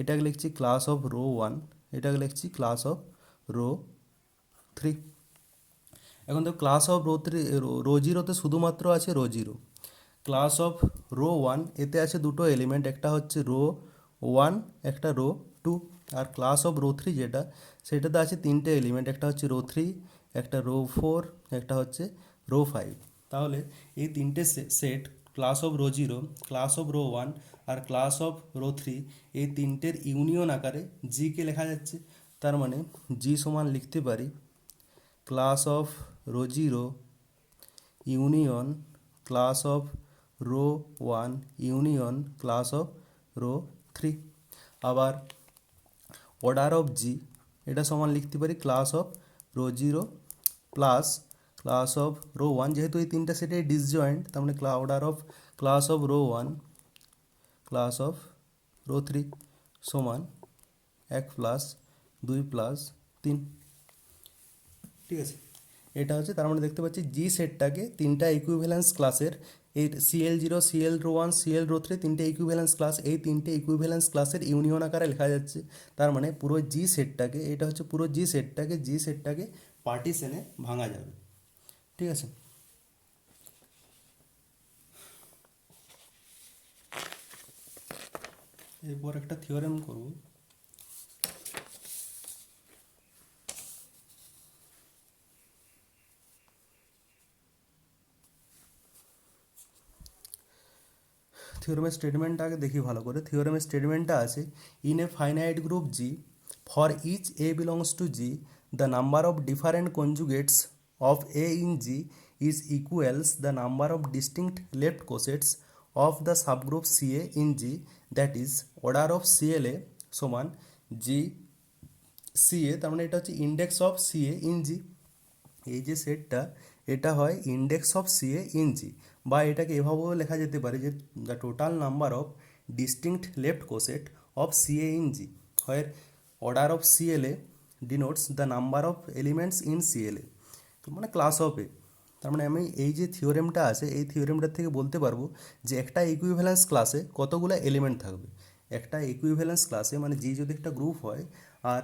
এটাকে লিখছি ক্লাস অফ রো ওয়ান, এটাকে লিখছি ক্লাস অফ রো থ্রি। এখন তো class of rho three, rho জিরোতে শুধুমাত্র আছে rho zero. Class of rho one এতে আছে দুটো এলিমেন্ট, একটা হচ্ছে রো ওয়ান, একটা রো টু। আর ক্লাস অফ রো থ্রি যেটা, সেটাতে আছে তিনটে এলিমেন্ট, একটা হচ্ছে রো থ্রি, একটা রো ফোর, একটা হচ্ছে রো ফাইভ। তাহলে এই তিনটে set class of rho zero, class of rho one আর ক্লাস অফ রো থ্রি, এই তিনটের ইউনিয়ন আকারে জিকে লেখা যাচ্ছে। তার মানে জি সমান লিখতে পারি class of rho zero union class of rho one union class of rho three. আবার অর্ডার অফ জি, এটা সমান লিখতে পারি class of rho zero plus class of rho one, যেহেতু এই তিনটা সেটে ডিসজয়েন্ট তার মানে order of class of rho one class of rho three সমান এক প্লাস দুই প্লাস তিন। ঠিক আছে, এটা হচ্ছে তার মানে দেখতে পাচ্ছি জি সেটটাকে তিনটা ইকুইভ্যালেন্স ক্লাসের, এই CL zero, CL rho one, CL rho three, তিনটে ইকুইভ্যালেন্স ক্লাস, এই তিনটে ইকুইভ্যালেন্স ক্লাসের ইউনিয়ন আকারে লেখা যাচ্ছে। তার মানে পুরো জি সেটটাকে, এটা হচ্ছে পুরো জি সেটটাকে পার্টিশনে ভাঙা যাবে। ঠিক আছে, এরপর একটা থিওরেম করব। থিওরেমের স্টেটমেন্টটা আগে দেখি ভালো করে। থিওরেমের স্টেটমেন্টটা আছে in a finite group G for each a belongs to G the number of different conjugates of a in G is equals the number of distinct left cosets of the subgroup C a in G, that is order of C l a সমান G C a. তার মানে এটা হচ্ছে index of C a in G. এই যে সেটটা, এটা হয় index of C a in জি, বা এটাকে এভাবেও লেখা যেতে পারে যে the total number of distinct left coset of C a in G, হয় order of C l a denotes the number of elements in C l a, মানে class of এ। তার মানে আমি এই যে থিওরেমটা আছে এই থিওরেমটার থেকে বলতে পারবো যে একটা ইকুইভ্যালেন্স ক্লাসে কতগুলো এলিমেন্ট থাকবে। একটা ইকুইভ্যালেন্স ক্লাসে মানে জি যদি একটা গ্রুপ হয় আর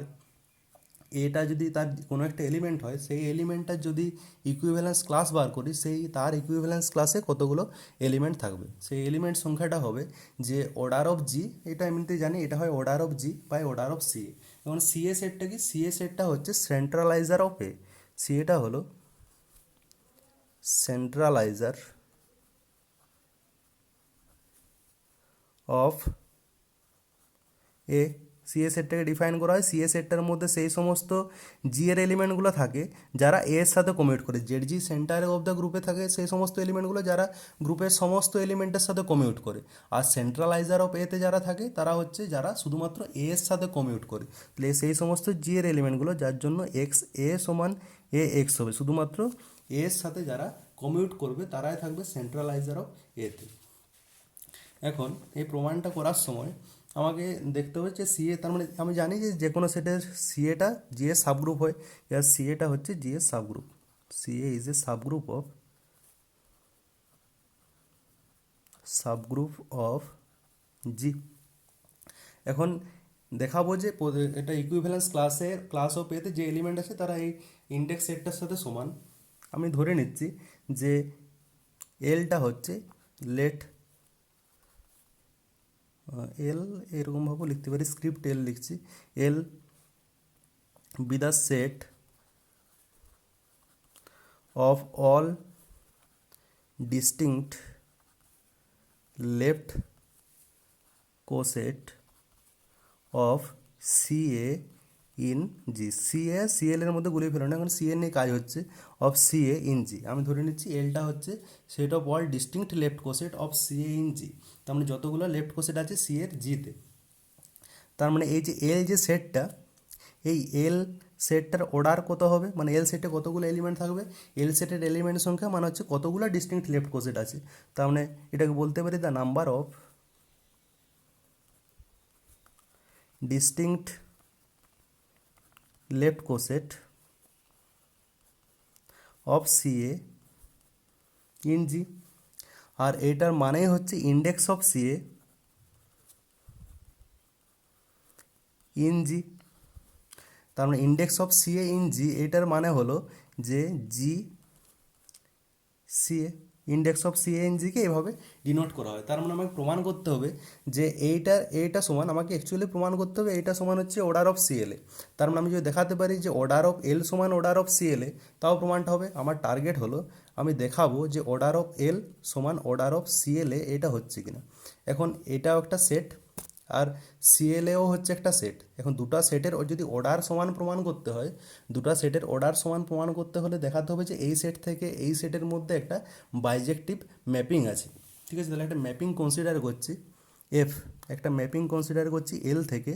এটা যদি তার কোনো একটা এলিমেন্ট হয়, সেই এলিমেন্টটার যদি ইকুইভ্যালেন্স ক্লাস বার করি, সেই তার ইকুইভ্যালেন্স ক্লাসে কতগুলো এলিমেন্ট থাকবে, সেই এলিমেন্ট সংখ্যাটা হবে যে অর্ডার অফ জি। এটা এমনিতেই জানি এটা হয় order of G by order of C a. এবং সি এ সেটটা কি, সি এ সেটটা হচ্ছে সেন্ট্রালাইজার অফ এ, সি এটা হলো সেন্ট্রালাইজার অফ এ। সিএ সেটটাকে ডিফাইন করা হয়, সিএ সেটটার মধ্যে সেই সমস্ত জি এর এলিমেন্টগুলো থাকে যারা এ এর সাথে কমিউট করে, জেড জি সেন্টারে অফ দ্য গ্রুপে থাকে সেই সমস্ত এলিমেন্টগুলো যারা গ্রুপের সমস্ত এলিমেন্টের সাথে কমিউট করে। আর সেন্ট্রালাইজার অফ এতে যারা থাকে তারা হচ্ছে যারা শুধুমাত্র এ এর সাথে কমিউট করে। তাহলে সেই সমস্ত জি এর এলিমেন্টগুলো যার জন্য এক্স এ সমান এ এক্স হবে, শুধুমাত্র এ এর সাথে যারা কমিউট করবে তারাই থাকবে সেন্ট্রালাইজার অফ এতে। এখন এই প্রমাণটা করার সময় আমাকে দেখতে হবে যে সিএ, তার মানে আমি জানি যে যে কোনো সেটের সিএটা জি এর সাবগ্রুপ হয়, এর সিএটা হচ্ছে জি এর subgroup, CA is a subgroup of G. এখন দেখাবো যে এটা ইকুইভ্যালেন্স ক্লাস অফ এতে যে এলিমেন্ট আছে তারা এই ইন্ডেক্স সেটটার সাথে সমান। আমি ধরে নিচ্ছি যে এলটা হচ্ছে লেট এল, এরকমভাবেও লিখতে পারি, স্ক্রিপ্ট এল লিখছি, এল be the set of all distinct left coset of CA in G। CA CL এর মধ্যে গুলিয়ে ফেলো না, এখন CA নিয়ে কাজ হচ্ছে। অফ CA in G আমি ধরে নিচ্ছি এলটা হচ্ছে set of all distinct left coset of CA in G, তার মানে যতগুলো লেফট কোসেট আছে সি এর জিতে। তার মানে এই যে এল যে সেটটা, এই এল সেটটার অর্ডার কত হবে, মানে এল সেটে কতগুলো এলিমেন্ট থাকবে, এল সেটের এলিমেন্ট সংখ্যা মানে হচ্ছে কতগুলো ডিস্টিংক্ট লেফট কোসেট আছে। তার মানে এটাকে বলতে পারি the number of distinct left coset of CA in G. আর এটার মানেই হচ্ছে index of CA in G. তার মানে index of CA in G এটার মানে হলো যে G CA, index of CA in জিকে এভাবে ডিনোট করা হয়। তার মানে আমাকে প্রমাণ করতে হবে যে এইটা সমান, আমাকে অ্যাকচুয়ালি প্রমাণ করতে হবে এইটা সমান হচ্ছে অর্ডার অফ সিএলএ। তার মানে আমি যদি দেখাতে পারি যে অর্ডার অফ এল সমান অর্ডার অফ সিএলএ, তাও প্রমাণটা হবে। আমার টার্গেট হলো আমি দেখাবো যে অর্ডার অফ এল সমান অর্ডার অফ সিএলএ এটা হচ্ছে কিনা। এখন এটাও একটা সেট আর সিএলএও হচ্ছে একটা সেট। এখন দুটো সেটের যদি অর্ডার সমান প্রমাণ করতে হয়, দুটো সেটের অর্ডার সমান প্রমাণ করতে হলে দেখাতে হবে যে এই সেট থেকে এই সেটের মধ্যে একটা বাইজেক্টিভ ম্যাপিং আছে। ঠিক আছে, তাহলে একটা ম্যাপিং কনসিডার করছি এফ, একটা ম্যাপিং কনসিডার করছি এল থেকে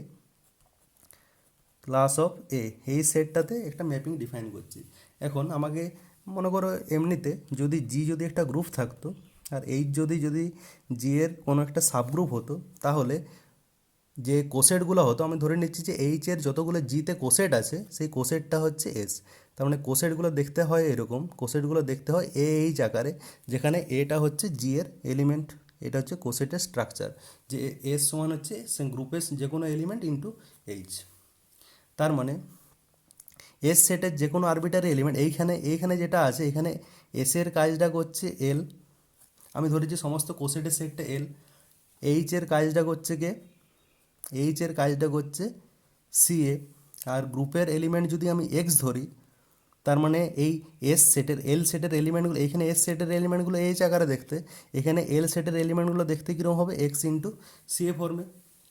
ক্লাস অফ এ, এই সেটটাতে একটা ম্যাপিং ডিফাইন করছি। এখন আমাকে মনে করো এমনিতে যদি জি যদি একটা গ্রুপ থাকতো আর এইচ যদি জি এর কোনো একটা সাবগ্রুপ হতো, তাহলে যে কোসেটগুলো হতো আমি ধরে নিচ্ছি যে এইচের যতগুলো জিতে কোসেট আছে সেই কোসেটটা হচ্ছে এস। তার মানে কোসেটগুলো দেখতে হয় এরকম, কোসেটগুলো দেখতে হয় এ এইচ আকারে, যেখানে এটা হচ্ছে জি এর এলিমেন্ট, এটা হচ্ছে কোসেটের স্ট্রাকচার, যে এস সমান হচ্ছে সে গ্রুপের যে কোনো এলিমেন্ট ইন্টু এইচ। তার মানে এস সেটের যে কোনো আরবিটারি এলিমেন্ট এইখানে যেটা আছে, এখানে এসের কাজটা করছে এল, আমি ধরেছি সমস্ত কোসেটের সেটটা এল। এইচের কাজটা করছে কে, এইচের কাজটা করছে সিএ। আর গ্রুপের এলিমেন্ট যদি আমি এক্স ধরি, তার মানে এই এস সেটের এল সেটের এলিমেন্টগুলো, এইখানে এস সেটের এলিমেন্টগুলো এইচ আকারে দেখতে, এখানে এল সেটের এলিমেন্টগুলো দেখতে কীরকম হবে, এক্স ইন্টু সিএ ফর্মে।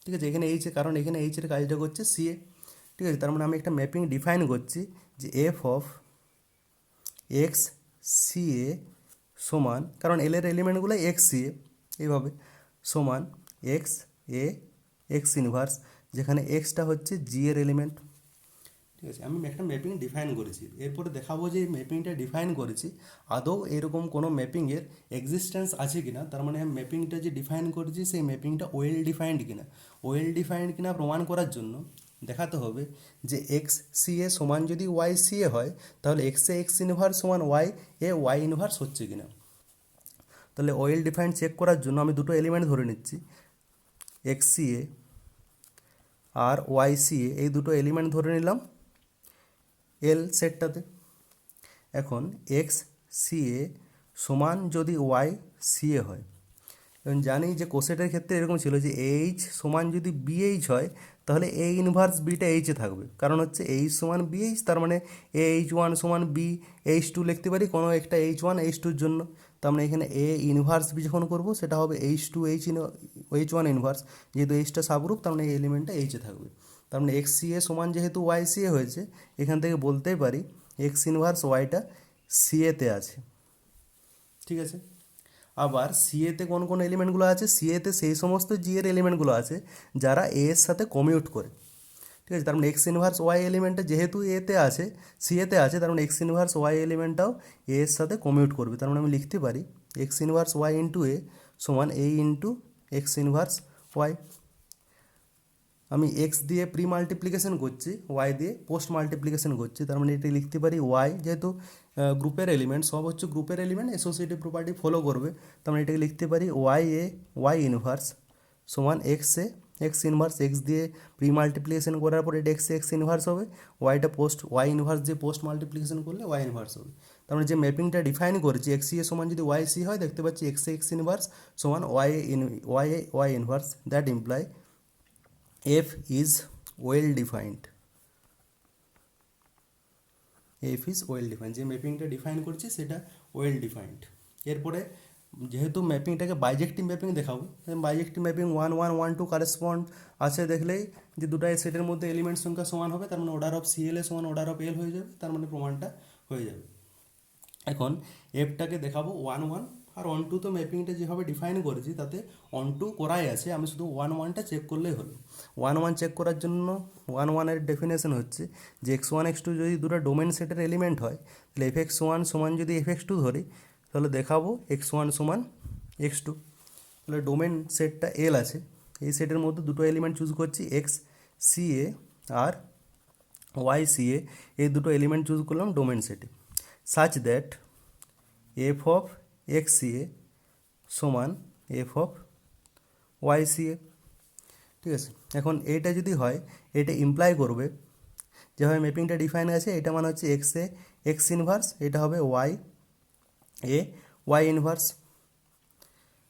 ঠিক আছে, এখানে এইচ, কারণ এখানে এইচের কাজটা করছে সিএ। ঠিক আছে, তার মানে আমি একটা ম্যাপিং ডিফাইন করছি যে এফ অফ এক্স সিএ সমান, কারণ এল এর এলিমেন্টগুলো এক্স সিএ এইভাবে, সমান এক্স এ এক্স ইনভার্স, যেখানে এক্সটা হচ্ছে জি এর এলিমেন্ট। ঠিক আছে, আমি একটা ম্যাপিং ডিফাইন করেছি, এরপরে দেখাবো যে এই ম্যাপিংটা ডিফাইন করেছি আদৌ এরকম কোনো ম্যাপিংয়ের এক্সিস্টেন্স আছে কিনা। তার মানে আমি ম্যাপিংটা যে ডিফাইন করেছি সেই ম্যাপিংটা ওয়েল ডিফাইন্ড কিনা। ওয়েল ডিফাইন্ড কিনা প্রমাণ করার জন্য দেখাতে হবে যে এক্স সি এ সমান যদি ওয়াই সি এ হয়, তাহলে এক্স এ এক্স ইনভার্স সমান ওয়াই এ ওয়াই ইনভার্স হচ্ছে কিনা। তাহলে ওয়েল ডিফাইন্ড চেক করার জন্য আমি দুটো এলিমেন্ট ধরে নিচ্ছি, এক্স সি এ আর ওয়াই সি এ, এই দুটো এলিমেন্ট ধরে নিলাম এল সেটটাতে। এখন এক্স সি এ সমান যদি ওয়াই সি এ হয়, এবং জানি যে কোসেটের ক্ষেত্রে এরকম ছিল যে এইচ সমান যদি বিএইচ হয়, তাহলে এ ইনভার্স বিটা এইচে থাকবে, কারণ হচ্ছে এইচ সমান বিএইচ, তার মানে এ এইচ ওয়ান সমান বি এইচ টু লিখতে পারি কোনো একটা এইচ ওয়ান এইচ টুর জন্য। তার মানে এখানে এ ইনভার্স বি যখন করবো সেটা হবে H two H one inverse, যেহেতু এইচটা সাবগ্রুপ তার মানে এই এলিমেন্টটা এইচে থাকবে। তার মানে এক্স সি এ সমান যেহেতু ওয়াই সি এ হয়েছে, এখান থেকে বলতেই পারি এক্স ইনভার্স ওয়াইটা সি এতে আছে। ঠিক আছে, আবার সিএতে কোন কোন এলিমেন্টগুলো আছে, সিএতে সেই সমস্ত জি এর এলিমেন্টগুলো আছে যারা এ এর সাথে কমিউট করে। ঠিক আছে, তার মানে এক্স ইনভার্স ওয়াই এলিমেন্টটা যেহেতু এতে আছে, সিএতে আছে, তার মানে এক্স ইনভার্স ওয়াই এলিমেন্টটাও এ এর সাথে কমিউট করবে। তার মানে আমি লিখতে পারি এক্স ইনভার্স ওয়াই ইন্টু এ সমান এ ইন্টু এক্স ইনভার্স ওয়াই। আমি এক্স দিয়ে প্রি মাল্টিপ্লিকেশন করছি, ওয়াই দিয়ে পোস্ট মাল্টিপ্লিকেশন করছি, তার মানে এটি লিখতে পারি ওয়াই, যেহেতু গ্রুপের এলিমেন্ট সব হচ্ছে গ্রুপের এলিমেন্ট, অ্যাসোসিয়েটিভ প্রপার্টি ফলো করবে, তার মানে এটাকে লিখতে পারি ওয়াই এ ওয়াই ইনভার্স সমান x a x inverse, x দিয়ে প্রি মাল্টিপ্লিকেশন করার পর এটা এক্স এক্স ইনভার্স হবে, ওয়াইটা পোস্ট ওয়াই ইনভার্স দিয়ে পোস্ট মাল্টিপ্লিকেশন করলে ওয়াই ইনভার্স হবে। তার মানে যে ম্যাপিংটা ডিফাইন করেছি এক্স সি এ সমান যদি ওয়াই সি হয়, দেখতে পাচ্ছি এক্স এক্স ইনভার্স সমান y inverse, that imply F is well defined. F is well defined, যে ম্যাপিংটা ডিফাইন করছি সেটা ওয়েল ডিফাইন্ড। এরপরে যেহেতু ম্যাপিংটাকে বাইজেক্টিভ ম্যাপিং দেখাবো, বাইজেক্টিভ ম্যাপিং 1 1 1 2 কারেসপন্ড আছে দেখলেই যে দুটো সেটের মধ্যে এলিমেন্ট সংখ্যা সমান হবে, তার মানে অর্ডার অফ সিএল এ সমান অর্ডার অফ এল হয়ে যাবে, তার মানে প্রমাণটা হয়ে যাবে। এখন এফটাকে দেখাবো 1 1 আর 1 2, তো ম্যাপিংটা যেভাবে ডিফাইন করেছি তাতে 1 2 করাই আছে, আমি শুধু 1 1টা চেক করলেই হলো। 1 1 চেক করার জন্য 1 1 এর ডেফিনেশন হচ্ছে যে x1 x2 যদি দুটো ডোমেন সেটের এলিমেন্ট হয়, তাহলে fx1 সমান যদি fx2 ধরি, তাহলে দেখাবো x1 সমান x2। তাহলে ডোমেন সেটটা এল আছে, এই সেটের মধ্যে দুটো এলিমেন্ট চুজ করছি, এক্স সি এ আর ওয়াই সি এ, এই দুটো এলিমেন্ট চুজ করলাম ডোমেন সেটে, such that f of x C এ সমান f of y c A. ঠিক আছে, এখন এইটা যদি হয় এটা ইমপ্লাই করবে যেভাবে ম্যাপিংটা ডিফাইন আছে, এটা মানে হচ্ছে এক্স এ এক্স ইনভার্স, এটা হবে ওয়াই এ ওয়াই ইনভার্স।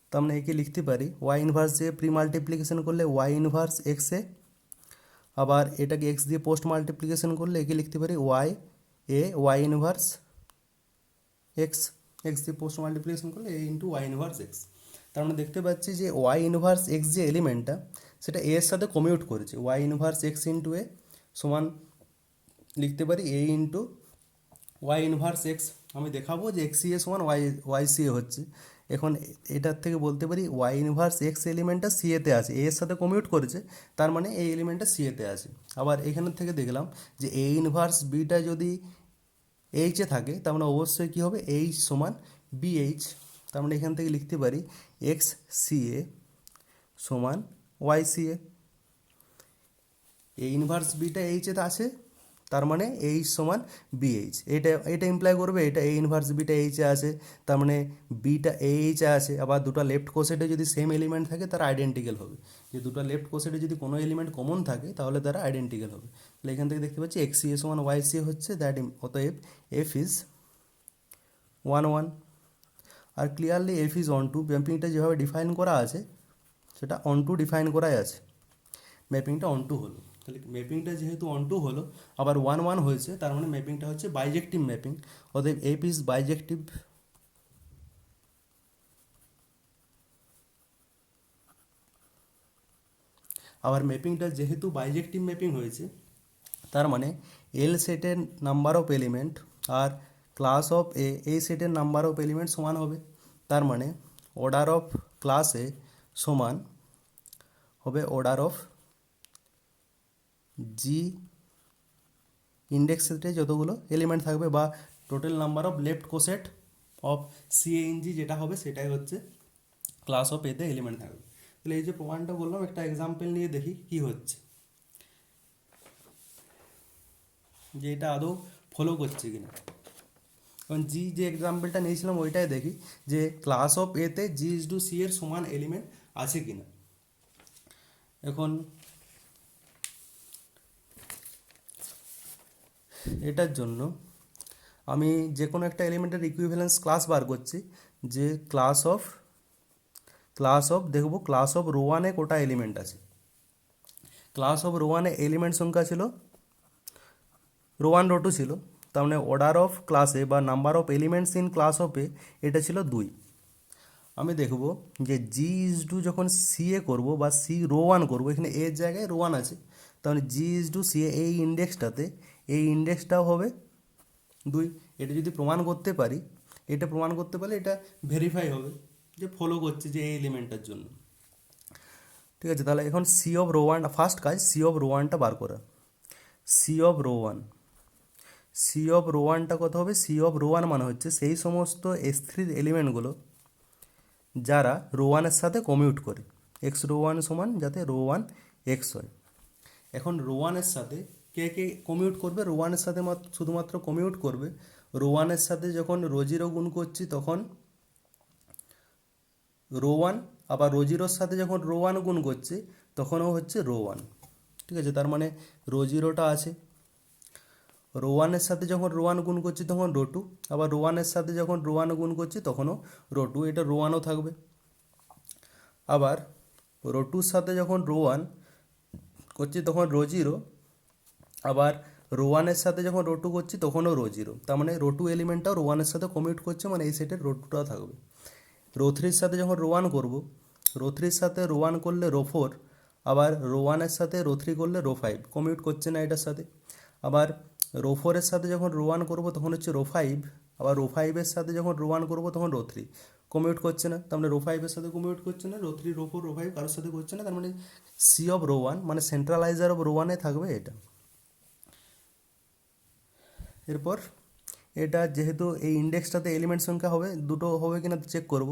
তো আমরা একে লিখতে পারি ওয়াই ইনভার্স দিয়ে প্রি মাল্টিপ্লিকেশন করলে ওয়াই ইনভার্স এক্স এ, আবার এটাকে এক্স দিয়ে পোস্ট মাল্টিপ্লিকেশন করলে একে লিখতে পারি y a y inverse x, x দিয়ে পোস্ট মাল্টিপ্লিকেশন করলে এ ইন্টু ওয়াই ইনভার্স এক্স। তার মানে দেখতে পাচ্ছি যে ওয়াই ইনভার্স এক্স যে এলিমেন্টটা সেটা এ এর সাথে কমিউট করেছে, ওয়াই ইনভার্স এক্স ইন্টু এ সমান লিখতে পারি এ ইন্টু ওয়াই ইনভার্স এক্স। আমি দেখাবো যে এক্স সি এ সমান ওয়াই সি এ হচ্ছে। এখন এটার থেকে বলতে পারি ওয়াই ইনভার্স এক্স এলিমেন্টটা সি এতে আছে, এ এর সাথে কমিউট করেছে, তার মানে এই এলিমেন্টটা সি এতে আছে। আবার এখানের থেকে দেখলাম যে এ ইনভার্স বিটা যদি এইচে থাকে, তার মানে অবশ্যই কী হবে, এইচ সমান বিএইচ। তার মানে এখান থেকে লিখতে পারি এক্স সি এ সমান Y c A. A inverse beta এইচে আছে, তার মানে এইচ সমান বিএইচ, এটা ইমপ্লাই করবে এটা এ ইনভার্স বিটা এইচে আছে, তার মানে বিটা এইচে আছে। আবার দুটো লেফট কোসেটে যদি সেম এলিমেন্ট থাকে তারা আইডেন্টিক্যাল হবে, যে দুটো লেফট কোসেটে যদি কোনো এলিমেন্ট কমন থাকে তাহলে তারা আইডেন্টিক্যাল হবে। তাহলে এখান থেকে দেখতে পাচ্ছি এক্স সি এ সমান ওয়াই সি এ হচ্ছে, দ্যাট অতএব এফ ইজ 1 1। আর clearly f is onto, ম্যাপিংটা যেভাবে ডিফাইন করা আছে সেটা অন টু ডিফাইন করাই আছে, ম্যাপিংটা অন টু হলো। তাহলে ম্যাপিংটা যেহেতু অন টু হলো আবার 1 1 হয়েছে, তার মানে ম্যাপিংটা হচ্ছে বাইজেক্টিভ ম্যাপিং, অতএব এফ ইজ বাইজেক্টিভ। আবার ম্যাপিংটা যেহেতু বাইজেক্টিভ ম্যাপিং হয়েছে, তার মানে এল সেটের নাম্বার অফ এলিমেন্ট আর ক্লাস অফ এ এই সেটের নাম্বার অফ এলিমেন্ট সমান হবে, তার মানে অর্ডার অফ ক্লাস এ সমান হবে অর্ডার অফ জি ইন্ডেক্স সেটে যতগুলো এলিমেন্ট থাকবে, বা total number of left coset of C in G যেটা হবে সেটাই হচ্ছে ক্লাস অফ এতে এলিমেন্ট থাকবে। তাহলে এই যে প্রমাণটা বললাম, একটা এক্সাম্পল নিয়ে দেখি কি হচ্ছে, যে এটা আদৌ ফলো করছে কিনা। কারণ জি যে এক্সাম্পলটা নিয়েছিলাম ওইটাই দেখি যে ক্লাস অফ এতে জি ইজ টু সি এর সমান এলিমেন্ট আছে কিনা। এখন এটার জন্য আমি যে কোনো একটা এলিমেন্টের ইকুইভ্যালেন্স ক্লাস বার করছি, যে ক্লাস অফ দেখব ক্লাস অফ রো ওয়ানে কোটা এলিমেন্ট আছে। ক্লাস অফ রো ওয়ানে এলিমেন্ট সংখ্যা ছিল রো ওয়ান রো টু ছিল, তার মানে অর্ডার অফ ক্লাসে বা number of elements in class of A এটা ছিল 2। আমি দেখব যে জি ইজ টু যখন সি এ করবো বা সি রো ওয়ান করবো, এখানে এর জায়গায় রো ওয়ান আছে, তাহলে জি ইজ টু সি এ এই ইন্ডেক্সটাতে এই ইন্ডেক্সটাও হবে 2। এটা যদি প্রমাণ করতে পারি, এটা প্রমাণ করতে পারলে এটা ভেরিফাই হবে যে ফলো করছে যে এই এলিমেন্টটার জন্য। ঠিক আছে, তাহলে এখন C of rho one, first কাজ সি অফ রো ওয়ানটা বার করা। C of rho one, C of rho ওয়ানটা কত হবে, সি অফ রো ওয়ান মানে হচ্ছে সেই সমস্ত এস3 এলিমেন্টগুলো যারা রো ওয়ানের সাথে কমিউট করে, এক্স রো ওয়ান সমান যাতে রো ওয়ান এক্স হয়। এখন রো ওয়ানের সাথে কে কে কমিউট করবে, রো ওয়ানের সাথে শুধুমাত্র কমিউট করবে রো ওয়ানের সাথে যখন রো জিরো গুণ করছি তখন রো ওয়ান, আবার রো জিরোর সাথে যখন রো ওয়ান গুণ করছি তখনও হচ্ছে রো ওয়ান। ঠিক আছে, তার মানে রো জিরোটা আছে, রো ওয়ানের সাথে যখন রো ওয়ান গুণ করছি তখন রো টু, আবার রো ওয়ানের সাথে যখন রো ওয়ান গুণ করছি তখনও রো টু, এটা রো ওয়ানও থাকবে। আবার রো টুর সাথে যখন রো ওয়ান করছি তখন রো জিরো, আবার রো ওয়ানের সাথে যখন রো টু করছি তখনও রো জিরো, তার মানে রো টু এলিমেন্টটাও রো ওয়ানের সাথে কমিউট করছে, মানে এই সেটের রো টুটাও থাকবে। রো থ্রির সাথে যখন রো ওয়ান করবো, রো থ্রির সাথে রো ওয়ান করলে রো ফোর, আবার রো ওয়ানের সাথে রো থ্রি করলে রো ফাইভ, কমিউট করছে না এটার সাথে। আবার রো ফোরের সাথে যখন রো ওয়ান করবো তখন হচ্ছে রো ফাইভ, আবার রো ফাইভের সাথে যখন রো ওয়ান করবো তখন রো থ্রি, কমিউট করছে না, তার মানে রো ফাইভের সাথে কমিউট করছে না, rho three rho four rho five কারোর সাথে করছে না, তার মানে সি অফ রো ওয়ান মানে সেন্ট্রালাইজার অফ রো ওয়ানে থাকবে এটা। এরপর এটা যেহেতু এই ইন্ডেক্সটাতে এলিমেন্ট সংখ্যা হবে দুটো হবে কিনা চেক করব।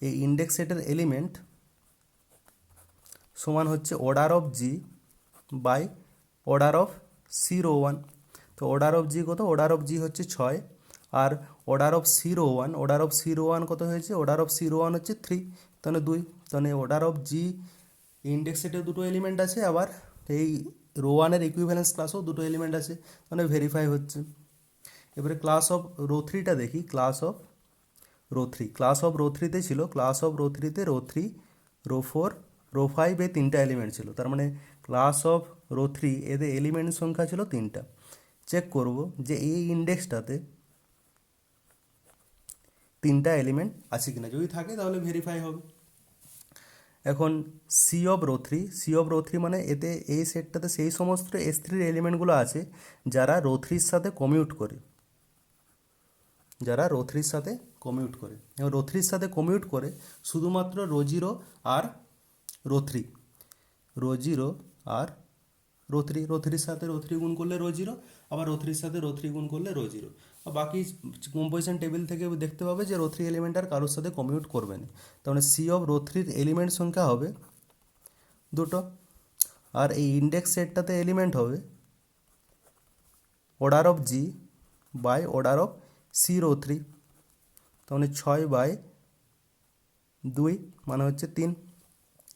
এই ইন্ডেক্স সেটের এলিমেন্ট সমান হচ্ছে order of G by order of C row one. তো অর্ডার অফ জি কত, অর্ডার অফ জি হচ্ছে 6, আর order of C row one, order of C row one কত হয়েছে, order of C row one হচ্ছে 3, তাহলে 2, তাহলে অর্ডার অফ জি ইন্ডেক্স সেটের দুটো এলিমেন্ট আছে, আবার এই রো ওয়ানের ইকুইভ্যালেন্স ক্লাসেও দুটো এলিমেন্ট আছে, মানে ভেরিফাই হচ্ছে। এবারে ক্লাস অফ রো থ্রিটা দেখি, class of rho three, class of rho থ্রিতে ছিল, ক্লাস অফ রো থ্রিতে rho three rho four rho five এই তিনটা এলিমেন্ট ছিল, তার মানে ক্লাস অফ রো থ্রি এদের এলিমেন্ট সংখ্যা ছিল 3টা। চেক করব যে এই ইন্ডেক্সটাতে 3টা এলিমেন্ট আছে কিনা, যদি থাকে তাহলে ভেরিফাই হবে। এখন C of rho three, C of rho three মানে এতে এই সেটটাতে সেই সমস্ত এস থ্রির এলিমেন্টগুলো আছে যারা রো থ্রির সাথে কমিউট করে, যারা রো থ্রির সাথে কমিউট করে। এবং রো থ্রির সাথে কমিউট করে শুধুমাত্র রো জিরো আর রো থ্রি, রো জিরো আর রো থ্রি, রো থ্রির সাথে রো থ্রি গুণ করলে রো জিরো, আবার রো থ্রির সাথে রো থ্রি গুণ করলে রো জিরো। আর বাকি কম্পোজিশন টেবিল থেকে দেখতে পাবে যে রো থ্রি এলিমেন্ট আর কারোর সাথে কমিউট করবে না, তার মানে সি অফ রো থ্রির এলিমেন্ট সংখ্যা হবে দুটো, আর এই ইন্ডেক্স সেটটাতে এলিমেন্ট হবে order of G by order of C rho three, তাহলে 6/2 মানে হচ্ছে 3,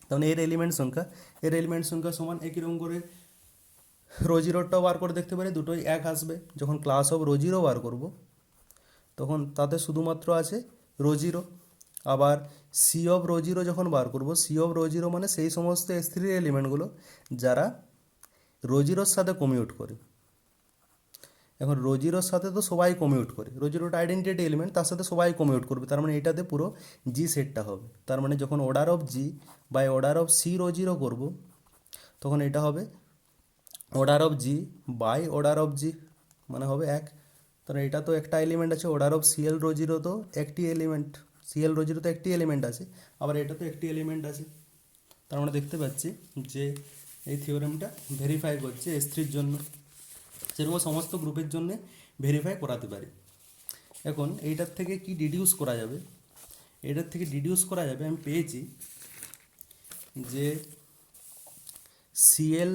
তাহলে এর এলিমেন্ট সংখ্যা সমান একই রকম করে রো জিরোটাও বার করে দেখতে পারি, দুটোই এক আসবে। যখন ক্লাস অফ রো জিরো বার করব তখন তাতে শুধুমাত্র আছে রো জিরো, আবার সি অফ রো জিরো যখন বার করব, সি অফ রো জিরো মানে সেই সমস্ত এস থ্রির এলিমেন্টগুলো যারা রো জিরোর সাথে কমিউট করে। এখন রো জিরোর সাথে তো সবাই কমিউট করে, রো জিরোটা আইডেন্টিটি এলিমেন্ট, তার সাথে সবাই কমিউট করবে, তার মানে এটাতে পুরো জি সেটটা হবে। তার মানে যখন order of G by order of C row zero করবো তখন এটা হবে order of G by order of G, মানে হবে 1, তাহলে এটা তো একটা এলিমেন্ট আছে, order of CL row zero তো একটি এলিমেন্ট, সিএল রো জিরো তো একটি এলিমেন্ট আছে, আবার এটা তো একটি এলিমেন্ট আছে, তার মানে দেখতে পাচ্ছি যে এই থিওরেমটা ভেরিফাই করছে এস থ্রির জন্য, সেরকম সমস্ত গ্রুপের জন্য ভেরিফাই করাতে পারি। এখন এইটার থেকে কি ডিডিউস করা যাবে, এটার থেকে ডিডিউস করা যাবে, আমি পেয়েছি যে সিএল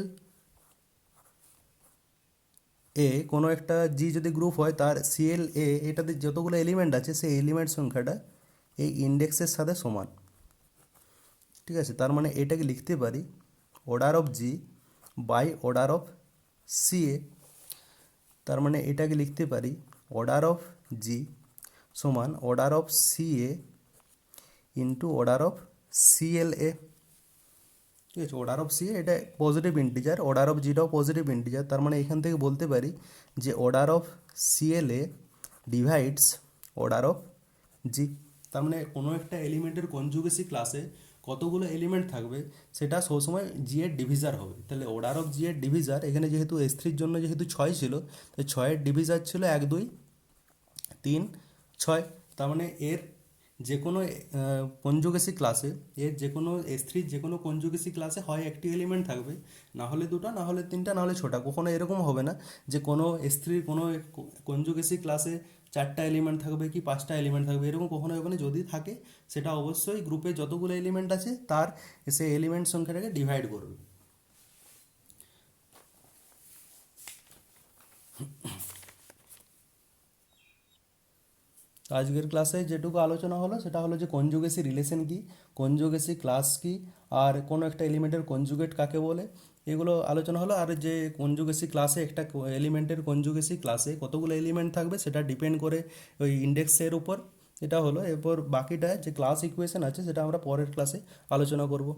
এ কোনো একটা জি যদি গ্রুপ হয় তার সিএল এ এটাতে যতগুলো এলিমেন্ট আছে সেই এলিমেন্ট সংখ্যাটা এই ইন্ডেক্সের সাথে সমান, ঠিক আছে। তার মানে এটাকে লিখতে পারি order of G by order of CA, তার মানে এটাকে লিখতে পারি অর্ডার অফ জি সমান order of CA into order of CLA, ঠিক আছে। অর্ডার অফ সি এটা পজিটিভ ইন্টিজার, অর্ডার অফ জিটাও পজিটিভ ইন্টিজার, তার মানে এখান থেকে বলতে পারি যে order of CLA divides order of G, তার মানে কোনো একটা এলিমেন্টের কনজুগেসি ক্লাসে কতগুলো এলিমেন্ট থাকবে সেটা সবসময় জি এর ডিভিজার হবে। তাহলে অর্ডার অফ জি এর ডিভিজার এখানে যেহেতু এস থ্রির জন্য যেহেতু 6 ছিল, তাই 6-এর ডিভিজার ছিল 1 2 3 6, তার মানে এর যে কোনো কনজুগেসি ক্লাসে, এর যে কোনো এস থ্রির যে কোনো কনজুগেসি ক্লাসে হয় একটি এলিমেন্ট থাকবে, না হলে দুটো, না হলে তিনটা, না হলে ছোটা, কখনো এরকম হবে না যে কোনো এস থ্রির কোনো কনজুগেসি ক্লাসে 4টা এলিমেন্ট থাকবে কি 5টা এলিমেন্ট থাকবে, এরকম কখনো হবে না। যদি থাকে সেটা অবশ্যই গ্রুপে যতগুলো এলিমেন্ট আছে তার সেই এলিমেন্ট সংখ্যাটাকে ডিভাইড করবে। তো আজকের ক্লাসে যেটুকু আলোচনা হলো সেটা হলো যে কনজুগেসি রিলেশন কী, কনজুগেসি ক্লাস কী, আর কোনো একটা এলিমেন্টের কনজুগেট কাকে বলে, এগুলো আলোচনা হলো। আর যে কনজুগেসি ক্লাসে একটা এলিমেন্টের কনজুগেসি ক্লাসে কতগুলো এলিমেন্ট থাকবে সেটা ডিপেন্ড করে ওই ইন্ডেক্সের উপর, এটা হলো। এরপর বাকিটা যে ক্লাস ইকুয়েশন আছে সেটা আমরা পরের ক্লাসে আলোচনা করব।